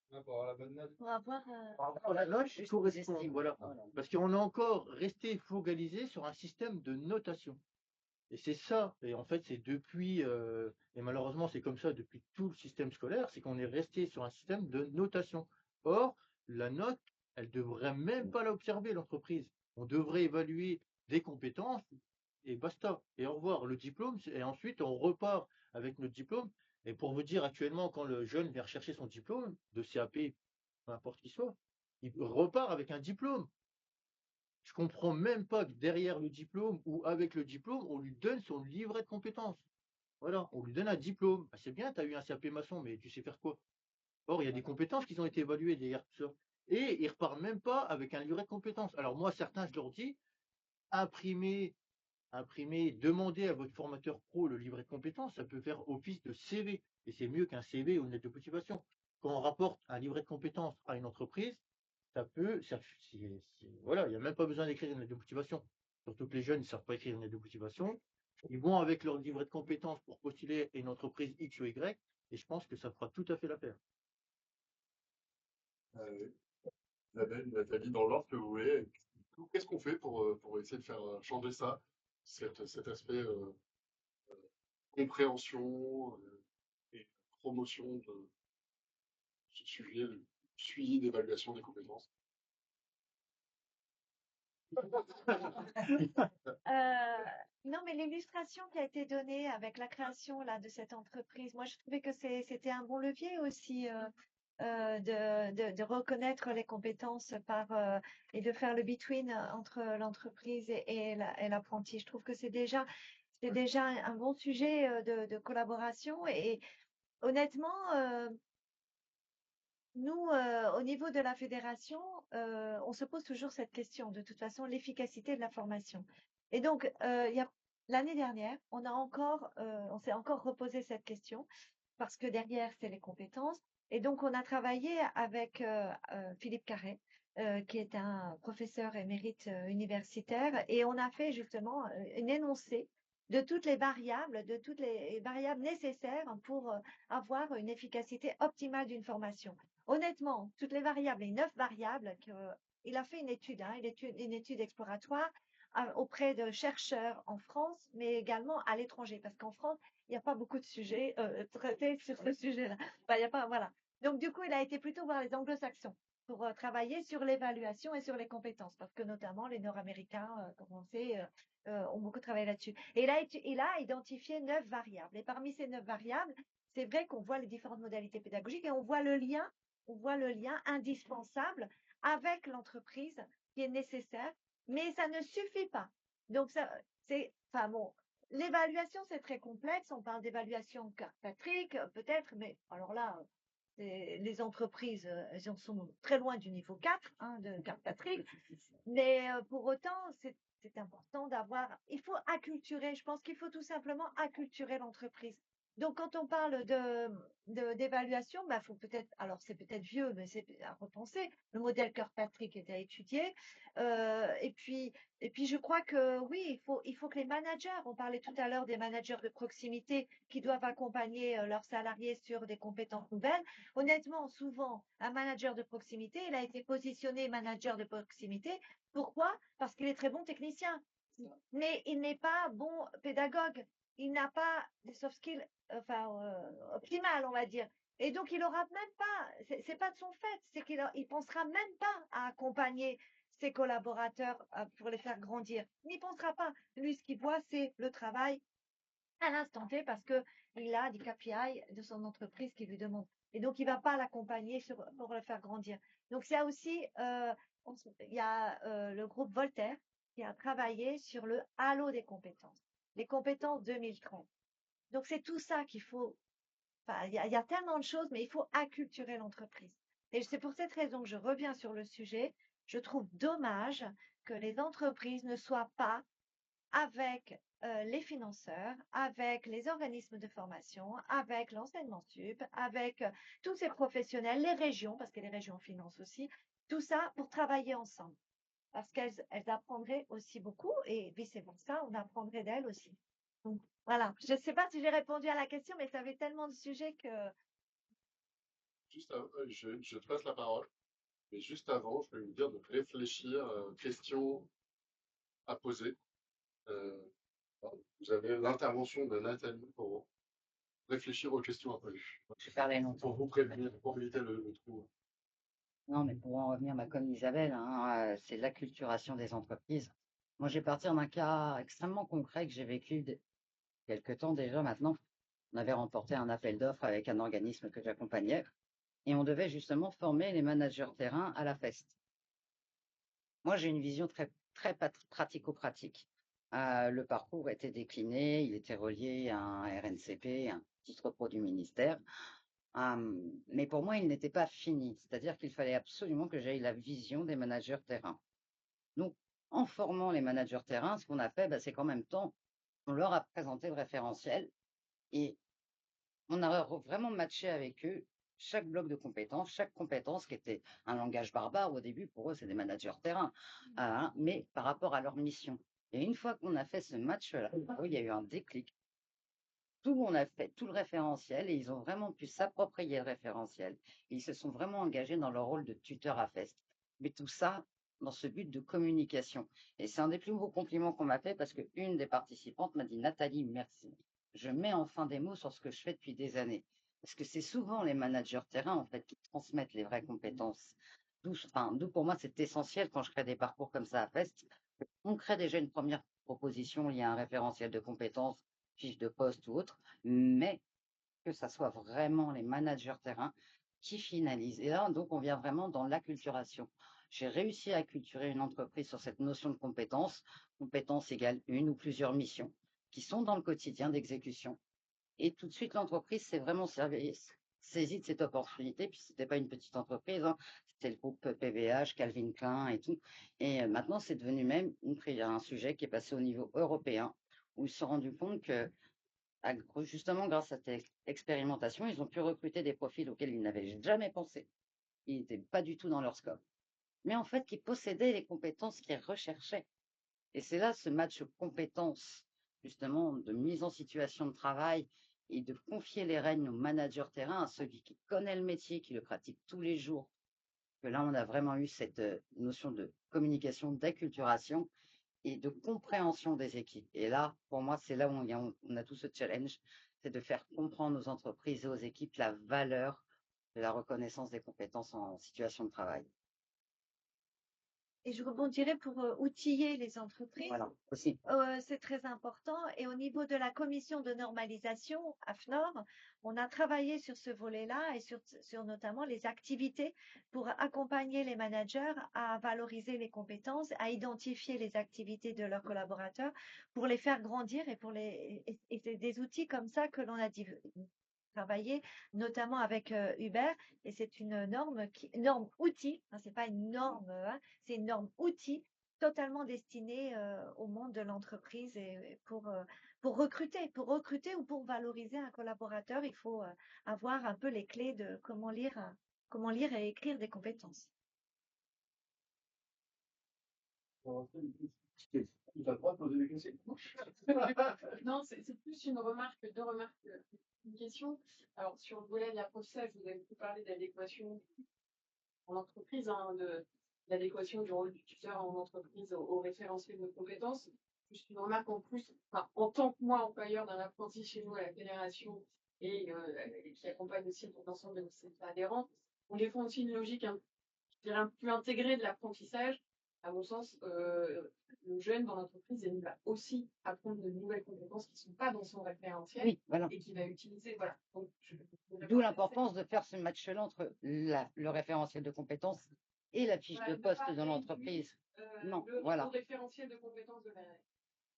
Pour avoir la bonne note. Pour avoir La note Juste correspond, estime. voilà. Voilà. Parce qu'on est encore resté focalisé sur un système de notation. Et c'est ça, et en fait, c'est depuis, et malheureusement, c'est comme ça depuis tout le système scolaire, c'est qu'on est resté sur un système de notation. Or, la note, elle devrait même pas l'observer, l'entreprise. On devrait évaluer des compétences et basta. Et au revoir, le diplôme, et ensuite, on repart avec notre diplôme. Et pour vous dire, actuellement, quand le jeune vient rechercher son diplôme de CAP, peu importe qu'il soit, il repart avec un diplôme. Je comprends même pas que derrière le diplôme ou avec le diplôme, on lui donne son livret de compétences. Voilà, on lui donne un diplôme. Ah, c'est bien, tu as eu un CAP maçon, mais tu sais faire quoi? Or, il y a des compétences qui ont été évaluées derrière tout ça. Et ils repartent même pas avec un livret de compétences. Alors moi, certains, je leur dis, imprimez, demandez à votre formateur pro le livret de compétences, ça peut faire office de CV. Et c'est mieux qu'un CV ou une lettre de motivation. Quand on rapporte un livret de compétences à une entreprise, voilà, il n'y a même pas besoin d'écrire une lettre de motivation. Surtout que les jeunes ne savent pas écrire une lettre de motivation. Ils vont avec leur livret de compétences pour postuler à une entreprise X ou Y, et je pense que ça fera tout à fait l'affaire. Isabelle, Nathalie, dans l'ordre que vous voulez, qu'est-ce qu'on fait pour essayer de faire changer ça, cet aspect compréhension et promotion de ce sujet de suivi d'évaluation des compétences? Non, mais l'illustration qui a été donnée avec la création là de cette entreprise, moi je trouvais que c'était un bon levier aussi de reconnaître les compétences et de faire le between entre l'entreprise et l'apprenti. Je trouve que c'est déjà un bon sujet de collaboration et honnêtement, nous, au niveau de la fédération, on se pose toujours cette question, de toute façon, l'efficacité de la formation. Et donc, l'année dernière, on s'est encore reposé cette question parce que derrière, c'est les compétences. Et donc, on a travaillé avec Philippe Carré, qui est un professeur émérite universitaire, et on a fait justement un énoncé de toutes les variables nécessaires pour avoir une efficacité optimale d'une formation. Honnêtement, toutes les variables, les 9 variables, il a fait une étude, une étude exploratoire auprès de chercheurs en France, mais également à l'étranger, parce qu'en France, il n'y a pas beaucoup de sujets traités sur ce sujet-là. Enfin, il y a pas, voilà. Donc, du coup, il a été plutôt voir les anglo-saxons pour travailler sur l'évaluation et sur les compétences, parce que notamment les Nord-Américains, comme on sait, ont beaucoup travaillé là-dessus. Et il a identifié 9 variables. Et parmi ces 9 variables, c'est vrai qu'on voit les différentes modalités pédagogiques et on voit le lien indispensable avec l'entreprise qui est nécessaire, mais ça ne suffit pas. Donc, enfin bon, l'évaluation, c'est très complexe. On parle d'évaluation Kirkpatrick, peut-être, mais alors là, les entreprises, elles en sont très loin du niveau 4 de Kirkpatrick. Mais pour autant, c'est important il faut acculturer, je pense qu'il faut tout simplement acculturer l'entreprise. Donc, quand on parle d'évaluation, faut peut-être, alors c'est peut-être vieux, mais c'est à repenser. Le modèle Kirkpatrick est à étudier. Et puis, je crois que oui, il faut que les managers, on parlait tout à l'heure des managers de proximité qui doivent accompagner leurs salariés sur des compétences nouvelles. Honnêtement, souvent, un manager de proximité, il a été positionné manager de proximité. Pourquoi? Parce qu'il est très bon technicien, mais il n'est pas bon pédagogue. Il n'a pas des soft skills optimales, on va dire. Et donc, il aura même pas, c'est pas de son fait, c'est il pensera même pas à accompagner ses collaborateurs pour les faire grandir. Il n'y pensera pas. Lui, ce qu'il voit, c'est le travail à l'instant T parce que il a des KPI de son entreprise qui lui demandent. Et donc, il va pas l'accompagner pour le faire grandir. Donc, c'est aussi, il y a le groupe Voltaire qui a travaillé sur le halo des compétences, les compétences 2030. Donc, c'est tout ça qu'il faut. Enfin, il y a tellement de choses, mais il faut acculturer l'entreprise. Et c'est pour cette raison que je reviens sur le sujet. Je trouve dommage que les entreprises ne soient pas avec les financeurs, avec les organismes de formation, avec l'enseignement sup, avec tous ces professionnels, les régions, parce que les régions financent aussi, tout ça pour travailler ensemble. Parce qu'elles apprendraient aussi beaucoup et vice-versa, on apprendrait d'elles aussi. Donc, voilà. Je ne sais pas si j'ai répondu à la question, mais ça avait tellement de sujets que. Juste je te passe la parole, mais juste avant, je vais vous dire de réfléchir aux questions à poser. Vous avez l'intervention de Nathalie pour réfléchir aux questions à poser. Je parlais longtemps. Pour vous prévenir, pour éviter le trou. Non, mais pour en revenir, comme Isabelle, c'est l'acculturation des entreprises. Moi, je vais partir d'un cas extrêmement concret que j'ai vécu quelque temps déjà maintenant. On avait remporté un appel d'offres avec un organisme que j'accompagnais et on devait justement former les managers terrain à la FEST. Moi, j'ai une vision très, très pratico-pratique. Le parcours était décliné, il était relié à un RNCP, un titre pro du ministère. Mais pour moi, il n'était pas fini. C'est-à-dire qu'il fallait absolument que j'aie la vision des managers terrain. Donc, en formant les managers terrain, ce qu'on a fait, c'est qu'en même temps, on leur a présenté le référentiel et on a vraiment matché avec eux chaque bloc de compétences, chaque compétence qui était un langage barbare au début, pour eux, c'est des managers terrain, mais par rapport à leur mission. Et une fois qu'on a fait ce match-là, il y a eu un déclic. On a fait tout le référentiel et ils ont vraiment pu s'approprier le référentiel. Et ils se sont vraiment engagés dans leur rôle de tuteur à FEST. Mais tout ça dans ce but de communication. Et c'est un des plus beaux compliments qu'on m'a fait parce qu'une des participantes m'a dit « Nathalie, merci. Je mets enfin des mots sur ce que je fais depuis des années. » Parce que c'est souvent les managers terrain, en fait, qui transmettent les vraies compétences. D'où pour moi, c'est essentiel quand je crée des parcours comme ça à FEST, On crée déjà une première proposition liée à un référentiel de compétences, fiche de poste ou autre, mais que ça soit vraiment les managers terrain qui finalisent. Et là, donc, on vient vraiment dans l'acculturation. J'ai réussi à acculturer une entreprise sur cette notion de compétence. Compétence égale une ou plusieurs missions qui sont dans le quotidien d'exécution. Et tout de suite, l'entreprise s'est vraiment saisie de cette opportunité. Puis, c'était pas une petite entreprise, hein. C'était le groupe PVH, Calvin Klein et tout. Et maintenant, c'est devenu même un sujet qui est passé au niveau européen, où ils se sont rendus compte que justement, grâce à cette expérimentation, ils ont pu recruter des profils auxquels ils n'avaient jamais pensé. Ils n'étaient pas du tout dans leur scope. Mais en fait, qui possédaient les compétences qu'ils recherchaient. Et c'est là ce match compétences, justement, de mise en situation de travail et de confier les rênes au manager terrain, à celui qui connaît le métier, qui le pratique tous les jours. Que là, on a vraiment eu cette notion de communication, d'acculturation et de compréhension des équipes. Et là, pour moi, c'est là où on a tout ce challenge, c'est de faire comprendre aux entreprises et aux équipes la valeur de la reconnaissance des compétences en situation de travail. Et je rebondirais pour outiller les entreprises. Voilà, aussi. C'est très important. Et au niveau de la commission de normalisation, AFNOR, on a travaillé sur ce volet-là et sur notamment les activités pour accompagner les managers à valoriser les compétences, à identifier les activités de leurs collaborateurs pour les faire grandir et c'est des outils comme ça que l'on a travaillé, notamment avec Uber, et c'est une norme outil, hein, c'est pas une norme, hein, c'est une norme outil totalement destinée au monde de l'entreprise et pour recruter ou pour valoriser un collaborateur, il faut avoir un peu les clés de comment lire et écrire des compétences. Tu as le droit de poser des questions. Non, c'est plus une remarque, deux remarques, une question. Alors, sur le volet de l'apprentissage, vous avez beaucoup parlé d'adéquation en entreprise, hein, de l'adéquation du rôle du tuteur en entreprise au référentiel de compétences. Juste une remarque en plus, enfin, en tant que moi, employeur d'un apprenti chez nous à la fédération et qui accompagne aussi l'ensemble de ses adhérents, on défend aussi une logique, je dirais, un peu plus intégrée de l'apprentissage. À mon sens, le jeune dans l'entreprise, il va aussi apprendre de nouvelles compétences qui ne sont pas dans son référentiel Oui, voilà. et qu'il va utiliser. Voilà. Donc, D'où l'importance de faire ce match-là entre le référentiel de compétences et la fiche de poste dans l'entreprise. Non, voilà. Le référentiel de compétences de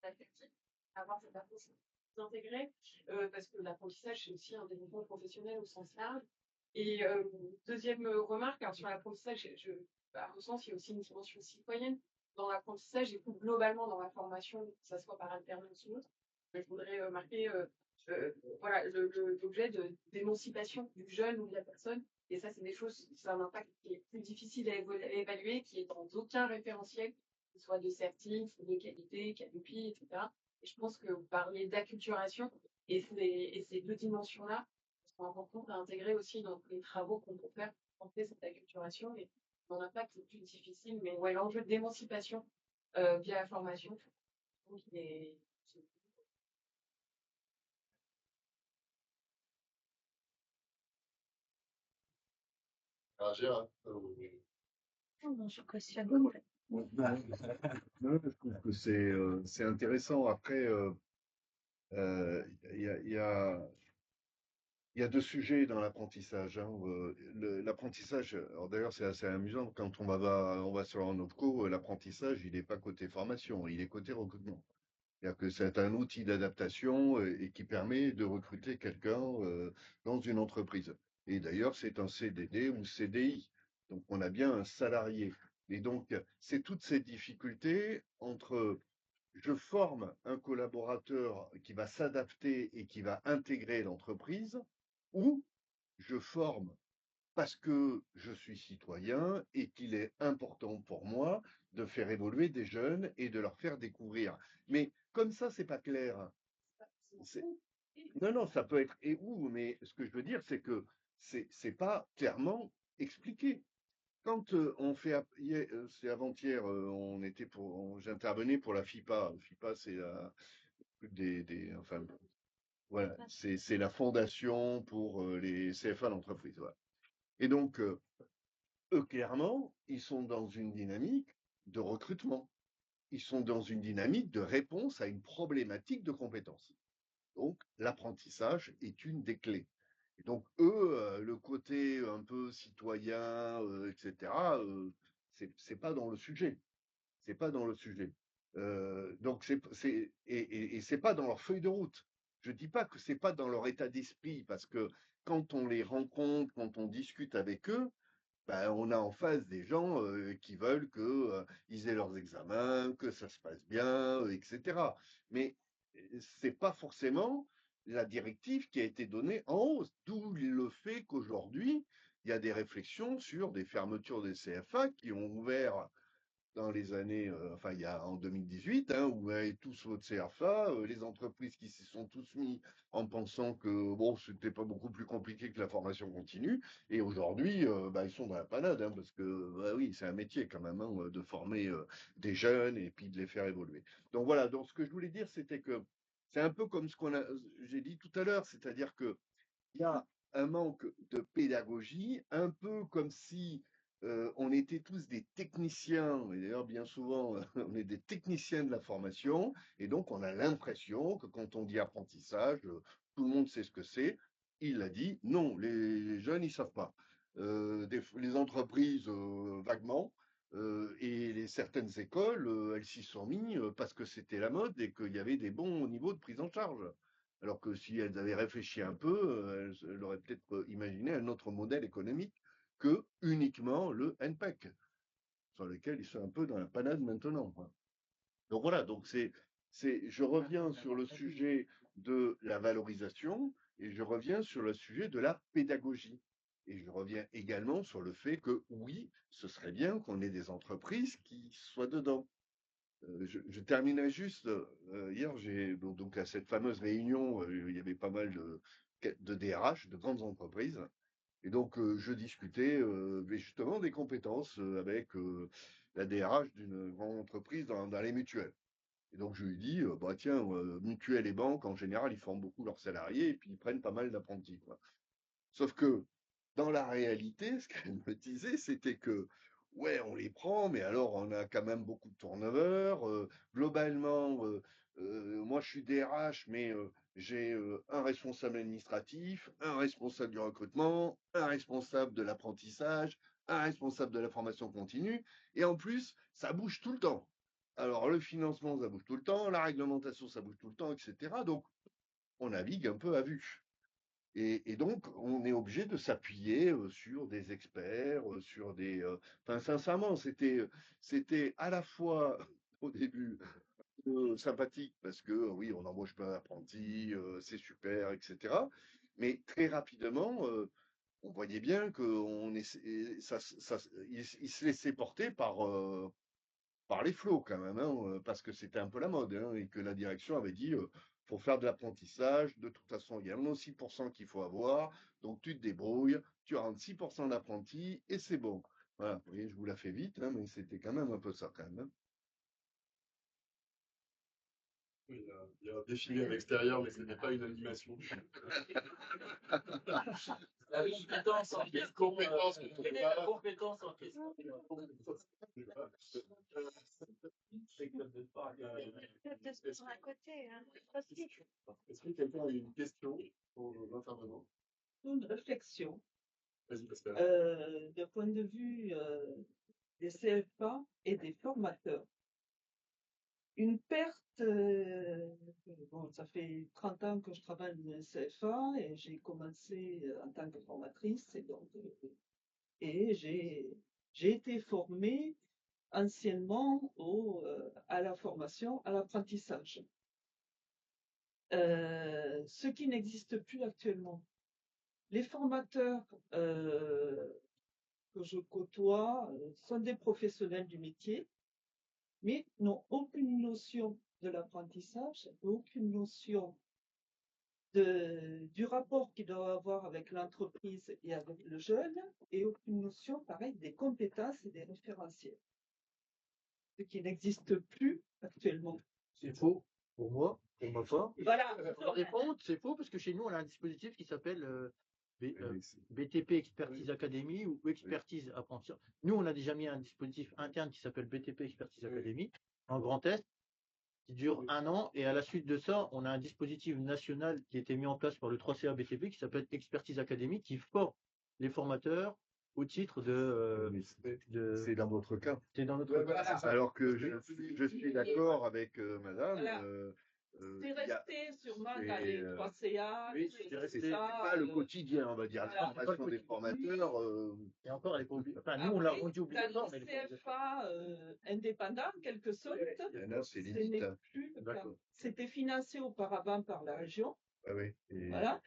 l'affectif, avoir cette approche intégrée, parce que l'apprentissage, c'est aussi un développement professionnel au sens large. Et deuxième remarque, alors sur l'apprentissage, à mon sens, il y a aussi une dimension citoyenne dans l'apprentissage et plus globalement dans la formation, que ce soit par alternance ou autre. Je voudrais marquer voilà, l'objet d'émancipation du jeune ou de la personne. Et ça, c'est des choses, c'est un impact qui est plus difficile à évaluer, qui est dans aucun référentiel, que ce soit de certif, de qualité, qualité, etc. Et je pense que vous parliez d'acculturation et ces deux dimensions-là sont importantes à intégrer aussi dans les travaux qu'on peut faire pour tenter cette acculturation. Et mon impact est plus difficile, mais ouais, l'enjeu d'émancipation via la formation, je trouve qu'il est. Non, je questionne complètement. Non, je trouve que c'est intéressant. Après, il y a deux sujets dans l'apprentissage, hein. L'apprentissage, alors d'ailleurs c'est assez amusant, quand on va sur un OPCO, l'apprentissage, il n'est pas côté formation, il est côté recrutement. C'est-à-dire que c'est un outil d'adaptation et qui permet de recruter quelqu'un dans une entreprise. Et d'ailleurs, c'est un CDD ou CDI. Donc, on a bien un salarié. Et donc, c'est toutes ces difficultés entre je forme un collaborateur qui va s'adapter et qui va intégrer l'entreprise, ou je forme parce que je suis citoyen et qu'il est important pour moi de faire évoluer des jeunes et de leur faire découvrir. Mais comme ça, c'est pas clair. Non, non, ça peut être et où, mais ce que je veux dire, c'est que c'est pas clairement expliqué. Quand on fait, c'est avant-hier, j'intervenais pour la FIPA. FIPA, c'est enfin, voilà, c'est la fondation pour les CFA d'entreprise. Voilà. Et donc, eux, clairement, ils sont dans une dynamique de recrutement. ils sont dans une dynamique de réponse à une problématique de compétences. Donc, l'apprentissage est une des clés. Et donc, eux, le côté un peu citoyen, etc., c'est pas dans le sujet. C'est pas dans le sujet. Donc, et c'est pas dans leur feuille de route. Je dis pas que c'est pas dans leur état d'esprit, parce que quand on les rencontre, quand on discute avec eux, ben, on a en face des gens qui veulent qu'ils aient leurs examens, que ça se passe bien, etc. Mais c'est pas forcément la directive qui a été donnée en hausse. D'où le fait qu'aujourd'hui, il y a des réflexions sur des fermetures des CFA qui ont ouvert dans les années, enfin, il y a en 2018, hein, où vous avez tous votre CFA, les entreprises qui s'y sont tous mis en pensant que bon, c'était pas beaucoup plus compliqué que la formation continue, et aujourd'hui, bah, ils sont dans la panade, hein, parce que bah, oui, c'est un métier quand même, hein, de former des jeunes et puis de les faire évoluer. Donc voilà, donc ce que je voulais dire, c'était que c'est un peu comme ce j'ai dit tout à l'heure, c'est-à-dire que il y a un manque de pédagogie, un peu comme si on était tous des techniciens, et d'ailleurs bien souvent on est des techniciens de la formation, et donc on a l'impression que quand on dit apprentissage, tout le monde sait ce que c'est. Il l'a dit, non, les jeunes ils savent pas. Les entreprises vaguement, et certaines écoles, elles s'y sont mis parce que c'était la mode et qu'il y avait des bons niveaux de prise en charge. Alors que si elles avaient réfléchi un peu, elles auraient peut-être imaginé un autre modèle économique que uniquement le NPEC, sur lequel ils sont un peu dans la panade maintenant, quoi. Donc voilà, donc je reviens sur le sujet de la valorisation et je reviens sur le sujet de la pédagogie. Et je reviens également sur le fait que oui, ce serait bien qu'on ait des entreprises qui soient dedans. Je terminerai juste, hier, donc à cette fameuse réunion, il y avait pas mal de DRH, de grandes entreprises, et donc je discutais mais justement des compétences avec la DRH d'une grande entreprise dans les mutuelles. Et donc je lui dis, bah tiens, mutuelles et banques, en général, ils forment beaucoup leurs salariés et puis ils prennent pas mal d'apprentis, quoi. Sauf que dans la réalité, ce qu'elle me disait, c'était que, ouais, on les prend, mais alors on a quand même beaucoup de turnover. Globalement, moi je suis DRH, mais j'ai un responsable administratif, un responsable du recrutement, un responsable de l'apprentissage, un responsable de la formation continue, et en plus, ça bouge tout le temps. Alors le financement, ça bouge tout le temps, la réglementation, ça bouge tout le temps, etc. Donc on navigue un peu à vue. Et donc, on est obligé de s'appuyer sur des experts, sur des. Enfin, sincèrement, c'était à la fois au début sympathique parce que oui, on embauche plein d'apprentis, c'est super, etc. Mais très rapidement, on voyait bien il se laissait porter par les flots quand même, hein, parce que c'était un peu la mode, hein, et que la direction avait dit, faut faire de l'apprentissage, de toute façon, il y a 6% qu'il faut avoir, donc tu te débrouilles, tu rentres 6% d'apprentis et c'est bon. Voilà, vous voyez, je vous la fais vite, hein, mais c'était quand même un peu ça quand même, hein. Oui, il y a un défilé à l'extérieur, mais ce n'est pas une animation. La compétence en Les question. compétences que tu Quelle est n'as la pas. compétence en question? C'est comme de parler. Peut-être sur un côté, hein. Aussi. Est-ce que quelqu'un a une question pour l'intervenant? Une réflexion Vas-y, Pascal. d'un point de vue des CFA et des formateurs. Une perte, bon, ça fait 30 ans que je travaille dans le CFA et j'ai commencé en tant que formatrice et j'ai été formée anciennement à la formation, à l'apprentissage. Ce qui n'existe plus actuellement. Les formateurs que je côtoie sont des professionnels du métier, mais n'ont aucune notion de l'apprentissage, aucune notion du rapport qu'ils doivent avoir avec l'entreprise et avec le jeune, et aucune notion, pareil, des compétences et des référentiels. Ce qui n'existe plus actuellement. C'est faux pour moi, pour ma part. Voilà. Pour répondre, c'est faux parce que chez nous, on a un dispositif qui s'appelle BTP Expertise Academy ou Expertise Apprentissage. Nous, on a déjà mis un dispositif interne qui s'appelle BTP Expertise Academy. en Grand Est, qui dure 1 an. Et à la suite de ça, on a un dispositif national qui a été mis en place par le 3CA BTP qui s'appelle Expertise Académique, qui forme les formateurs au titre Mais de... c'est dans votre cas. C'est dans notre voilà, c'est ça. Alors que je suis d'accord avec madame. Voilà. C'est il y a- resté sûrement et, dans les 3CA, oui, c'est c'est resté- c'est pas le quotidien, on va dire. La voilà. formation des formateurs. Et encore, elle est pas obligée. Enfin, nous, on l'a rendu obligatoire, mais Dans elle les est pas obligatoire. CFA indépendants, en quelque sorte, Il y en a, c'est ce limite. n'est plus le cas. D'accord. C'était financé auparavant par la région, Ah oui. Et voilà.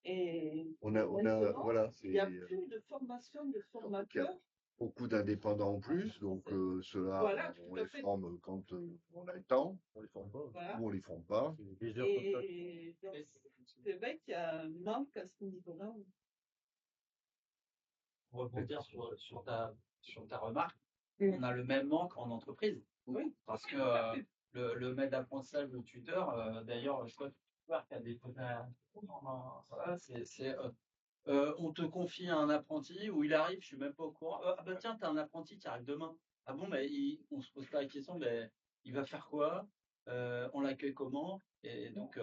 Et on a, maintenant, voilà, il n'y a c'est plus de formation de il y a formateurs. beaucoup d'indépendants en plus, donc ceux-là, Voilà, on tout à les fait. forme quand on a le temps, On les forme pas. Voilà. ou on les forme pas. Des heures comme ça. Et donc, c'est vrai qu'il y a un manque à ce niveau-là. Pour rebondir sur ta remarque, Mm. on a le même manque en entreprise. Oui. Parce que Tout à fait. le maître d'apprentissage, le tuteur, d'ailleurs, je crois que tu as déposé voilà, on te confie un apprenti où il arrive, je suis même pas au courant. Ah bah tiens, t'as un apprenti qui arrive demain. Ah bon, mais on se pose pas la question, mais il va faire quoi? On l'accueille comment? Et donc,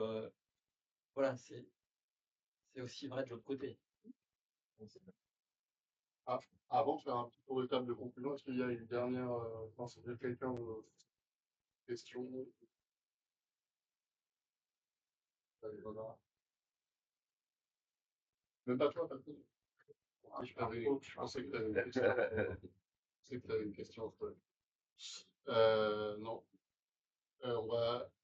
voilà, c'est aussi vrai de l'autre côté. Avant de faire un petit tour de table de conclusion, est-ce qu'il y a une dernière, non, c'est peut-être quelqu'un question? Allez, voilà. Même pas toi, Patrick? Ah, je pensais que tu avais une question. Je pensais que tu avais une question. Non.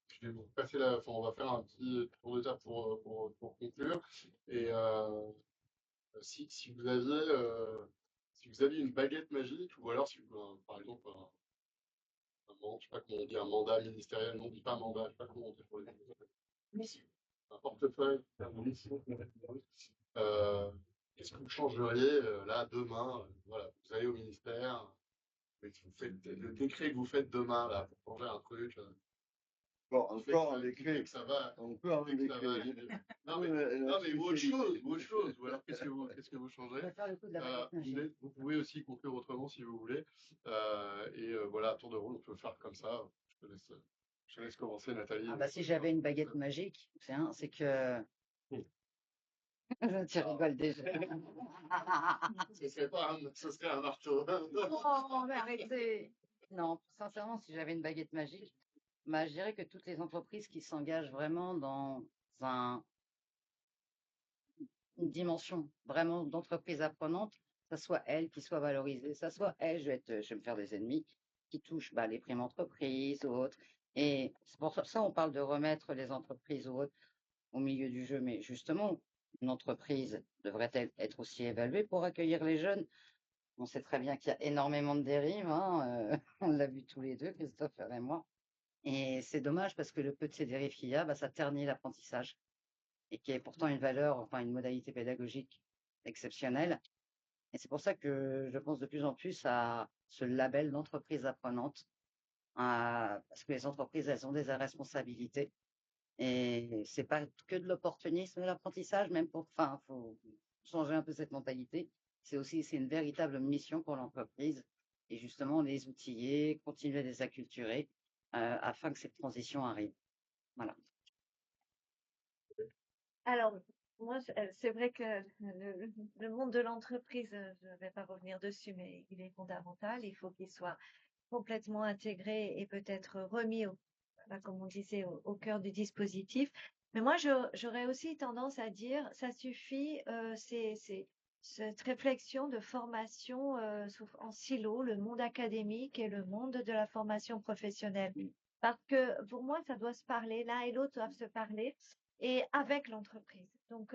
Je vais vous passer enfin, on va faire un petit tour de table pour conclure. Et si vous aviez une baguette magique, ou alors si vous, par exemple, je sais pas comment on dit, un mandat ministériel, non, on dit pas mandat, je sais pas comment on dit pour les un portefeuille, une mission, qu'est-ce que vous changeriez là, demain, voilà, vous allez au ministère, et que vous faites le décret que vous faites demain, là, pour changer un truc. Bon, Qui fait encore un qui fait décret. que ça va, Encore qui un fait que ça va décret. aller mieux. Non, mais ou autre chose, ou alors qu'est-ce que vous On changerez? va faire le coup de la baguette magique. Vous pouvez aussi conclure autrement si vous voulez. Voilà, à tour de rôle, on peut faire comme ça. Je te laisse commencer, Nathalie. Ah bah, si j'avais une baguette magique, c'est que tu rigoles déjà. Ce serait un marteau. Oh, mais arrêtez. Non, sincèrement, si j'avais une baguette magique, bah, je dirais que toutes les entreprises qui s'engagent vraiment dans une dimension vraiment d'entreprise apprenante, ça soit elles qui soient valorisées, ça soit elles, je vais me faire des ennemis, qui touchent bah, les primes entreprises ou autres. Et c'est pour ça on parle de remettre les entreprises ou autres au milieu du jeu. Mais justement, une entreprise devrait-elle être aussi évaluée pour accueillir les jeunes? On sait très bien qu'il y a énormément de dérives, hein, on l'a vu tous les deux, Christopher et moi. Et c'est dommage parce que le peu de ces dérives qu'il y a, bah, ça ternit l'apprentissage et qui est pourtant une valeur, enfin une modalité pédagogique exceptionnelle. Et c'est pour ça que je pense de plus en plus à ce label d'entreprise apprenante, parce que les entreprises, elles ont des responsabilités. Et c'est pas que de l'opportunisme, l'apprentissage, même enfin, faut changer un peu cette mentalité. C'est une véritable mission pour l'entreprise. Et justement, les outiller, continuer à les acculturer, afin que cette transition arrive. Voilà. Alors, moi, c'est vrai que le monde de l'entreprise, je ne vais pas revenir dessus, mais il est fondamental. Il faut qu'il soit complètement intégré et peut-être remis, comme on disait, au cœur du dispositif. Mais moi, j'aurais aussi tendance à dire, ça suffit, cette réflexion de formation en silo, le monde académique et le monde de la formation professionnelle. Parce que pour moi, ça doit se parler, l'un et l'autre doivent se parler et avec l'entreprise. Donc,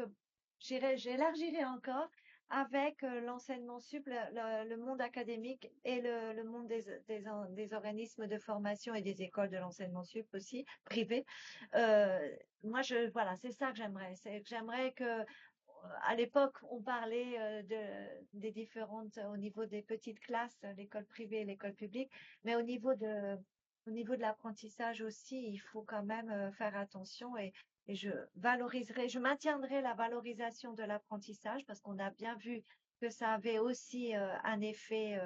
j'élargirai encore avec l'enseignement sup, le monde académique et le monde des organismes de formation et des écoles de l'enseignement sup aussi, privés. Moi, voilà, c'est ça que j'aimerais. J'aimerais que, à l'époque, on parlait des différentes, au niveau des petites classes, l'école privée et l'école publique, mais au niveau de l'apprentissage aussi, il faut quand même faire attention et je maintiendrai la valorisation de l'apprentissage parce qu'on a bien vu que ça avait aussi un effet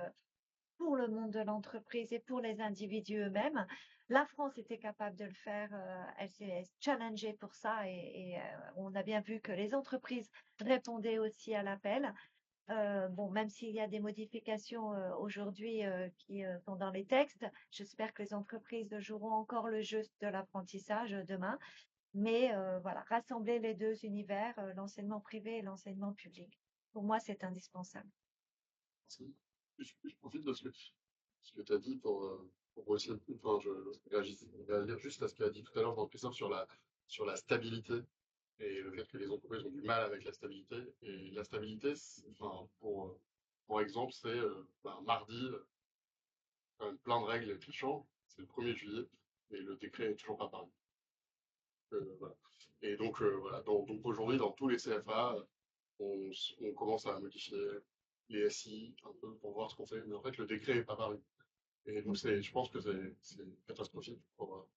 pour le monde de l'entreprise et pour les individus eux-mêmes. La France était capable de le faire, elle s'est challengée pour ça et on a bien vu que les entreprises répondaient aussi à l'appel. Bon, même s'il y a des modifications aujourd'hui qui sont dans les textes, j'espère que les entreprises joueront encore le jeu de l'apprentissage demain. Mais voilà, rassembler les deux univers, l'enseignement privé et l'enseignement public. Pour moi, c'est indispensable. Je profite de ce que tu as dit pour aussi, enfin, je réagir juste à ce qu'a dit tout à l'heure Jean-Christophe sur la stabilité et le fait que les entreprises ont du mal avec la stabilité. Et la stabilité, enfin, pour exemple, c'est mardi, quand même plein de règles qui changent, c'est le 1er juillet, et le décret est toujours pas paru. Voilà. Et donc, voilà. Donc aujourd'hui, dans tous les CFA, on commence à modifier les SI un peu pour voir ce qu'on fait. Mais en fait, le décret n'est pas paru. Et donc, je pense que c'est catastrophique pour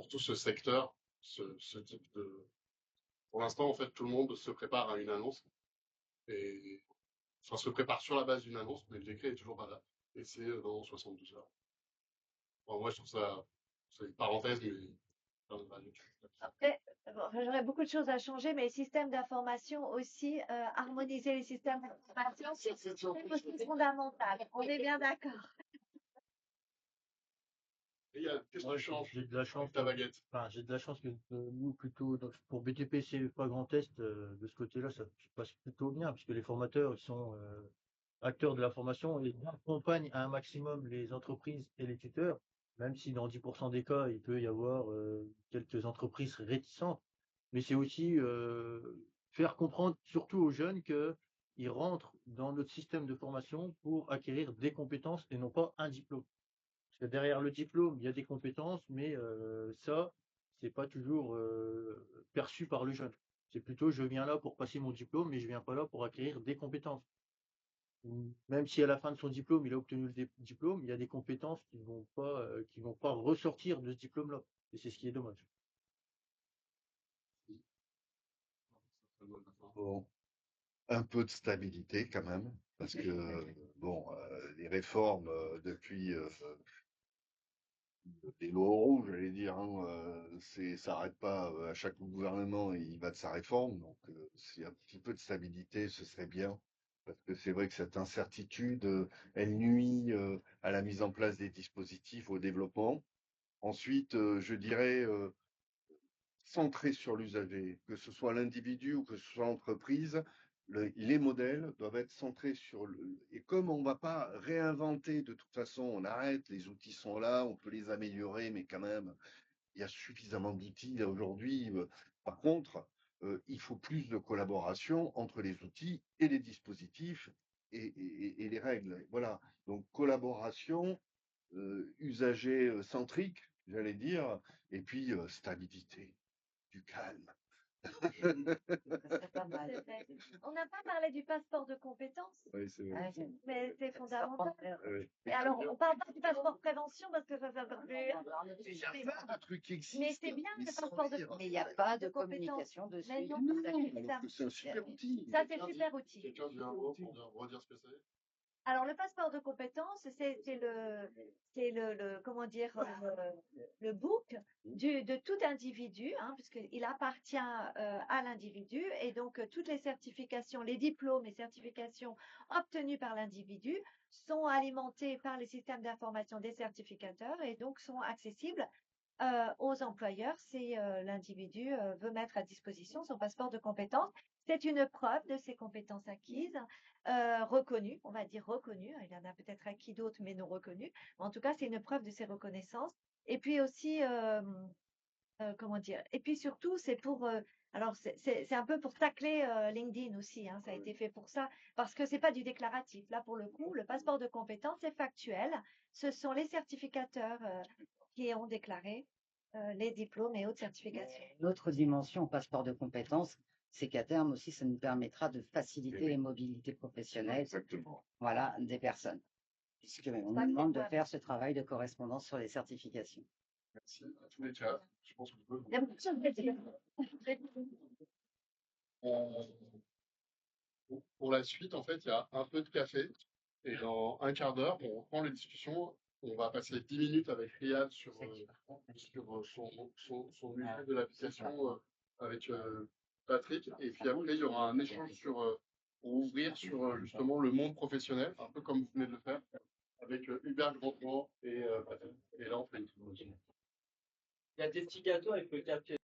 tout ce secteur, ce type de. Pour l'instant, en fait, tout le monde se prépare à une annonce et enfin, se prépare sur la base d'une annonce, mais le décret est toujours pas là. Et c'est dans 72 heures. Bon, moi, je trouve ça, c'est une parenthèse, mais Après, bon, j'aurais beaucoup de choses à changer, mais les systèmes d'information aussi, harmoniser les systèmes d'information, c'est aussi fondamental. On est bien d'accord. Et il y a qu'est-ce Ouais, qui change j'ai de la chance. avec ta baguette? Enfin, j'ai de la chance que nous, plutôt, pour BTP, CFA Grand Est, de ce côté-là, ça se passe plutôt bien, puisque les formateurs, ils sont acteurs de la formation et accompagnent à un maximum les entreprises et les tuteurs, même si dans 10% des cas, il peut y avoir quelques entreprises réticentes. Mais c'est aussi faire comprendre, surtout aux jeunes, qu'ils rentrent dans notre système de formation pour acquérir des compétences et non pas un diplôme. Parce que derrière le diplôme, il y a des compétences, mais ça, c'est pas toujours perçu par le jeune. C'est plutôt je viens là pour passer mon diplôme, mais je viens pas là pour acquérir des compétences. Même si à la fin de son diplôme, il a obtenu le diplôme, il y a des compétences qui vont pas ressortir de ce diplôme-là. Et c'est ce qui est dommage. Bon, un peu de stabilité quand même, parce que bon, les réformes depuis les lots rouges, j'allais dire, hein, ça n'arrête pas. À chaque gouvernement, il va de sa réforme, donc s'il y a un petit peu de stabilité, ce serait bien, parce que c'est vrai que cette incertitude, elle nuit à la mise en place des dispositifs, au développement. Ensuite, je dirais centré sur l'usager, que ce soit l'individu ou que ce soit l'entreprise, les modèles doivent être centrés sur et comme on ne va pas réinventer de toute façon, on arrête, les outils sont là, on peut les améliorer, mais quand même, il y a suffisamment d'outils aujourd'hui. Par contre, il faut plus de collaboration entre les outils et les dispositifs et les règles. Voilà. Donc collaboration, usager centrique, j'allais dire, et puis stabilité, du calme. C'est pas mal. On n'a pas parlé du passeport de compétences, Oui, c'est vrai. mais c'est fondamental. Oui. Et alors, on parle pas du passeport prévention parce que ça fait un peu plus. Il y a plein de trucs qui existent. Mais c'est bien mais le sans passeport de dire. Mais il n'y a pas de compétences. communication dessus. Mais non, Non, ça, alors que c'est un super outil. ça, c'est le super outil. Quelqu'un dit un mot pour redire ce que c'est? Alors, le passeport de compétences, comment dire, le book de tout individu, hein, puisqu'il appartient à l'individu, et donc toutes les certifications, les diplômes et certifications obtenus par l'individu sont alimentés par les systèmes d'information des certificateurs et donc sont accessibles aux employeurs si l'individu veut mettre à disposition son passeport de compétences. C'est une preuve de ses compétences acquises, reconnues, on va dire reconnues. Il y en a peut-être acquis d'autres, mais non reconnues. En tout cas, c'est une preuve de ses reconnaissances. Et puis aussi, comment dire, et puis surtout, c'est pour, alors c'est un peu pour tacler LinkedIn aussi, hein, ça a été fait pour ça, parce que c'est pas du déclaratif. Là, pour le coup, le passeport de compétences est factuel. Ce sont les certificateurs qui ont déclaré les diplômes et autres certifications. L'autre dimension au passeport de compétences, c'est qu'à terme aussi, ça nous permettra de faciliter les mobilités professionnelles, Exactement. voilà, des personnes. Puisqu'on nous demande de faire ce travail de correspondance sur les certifications. Merci à tous les chats. Je pense que je peux. Il y a beaucoup de choses à dire. Pour la suite, en fait, il y a un peu de café Et dans un quart d'heure, on reprend les discussions. On va passer 10 minutes avec Riyad sur son usage de l'application avec Patrick. Et puis après, il y aura un échange pour ouvrir sur justement le monde professionnel, un peu comme vous venez de le faire, avec Hubert Grandement et Patrick. Et là, on fait une Il y a des petits gâteaux avec le café.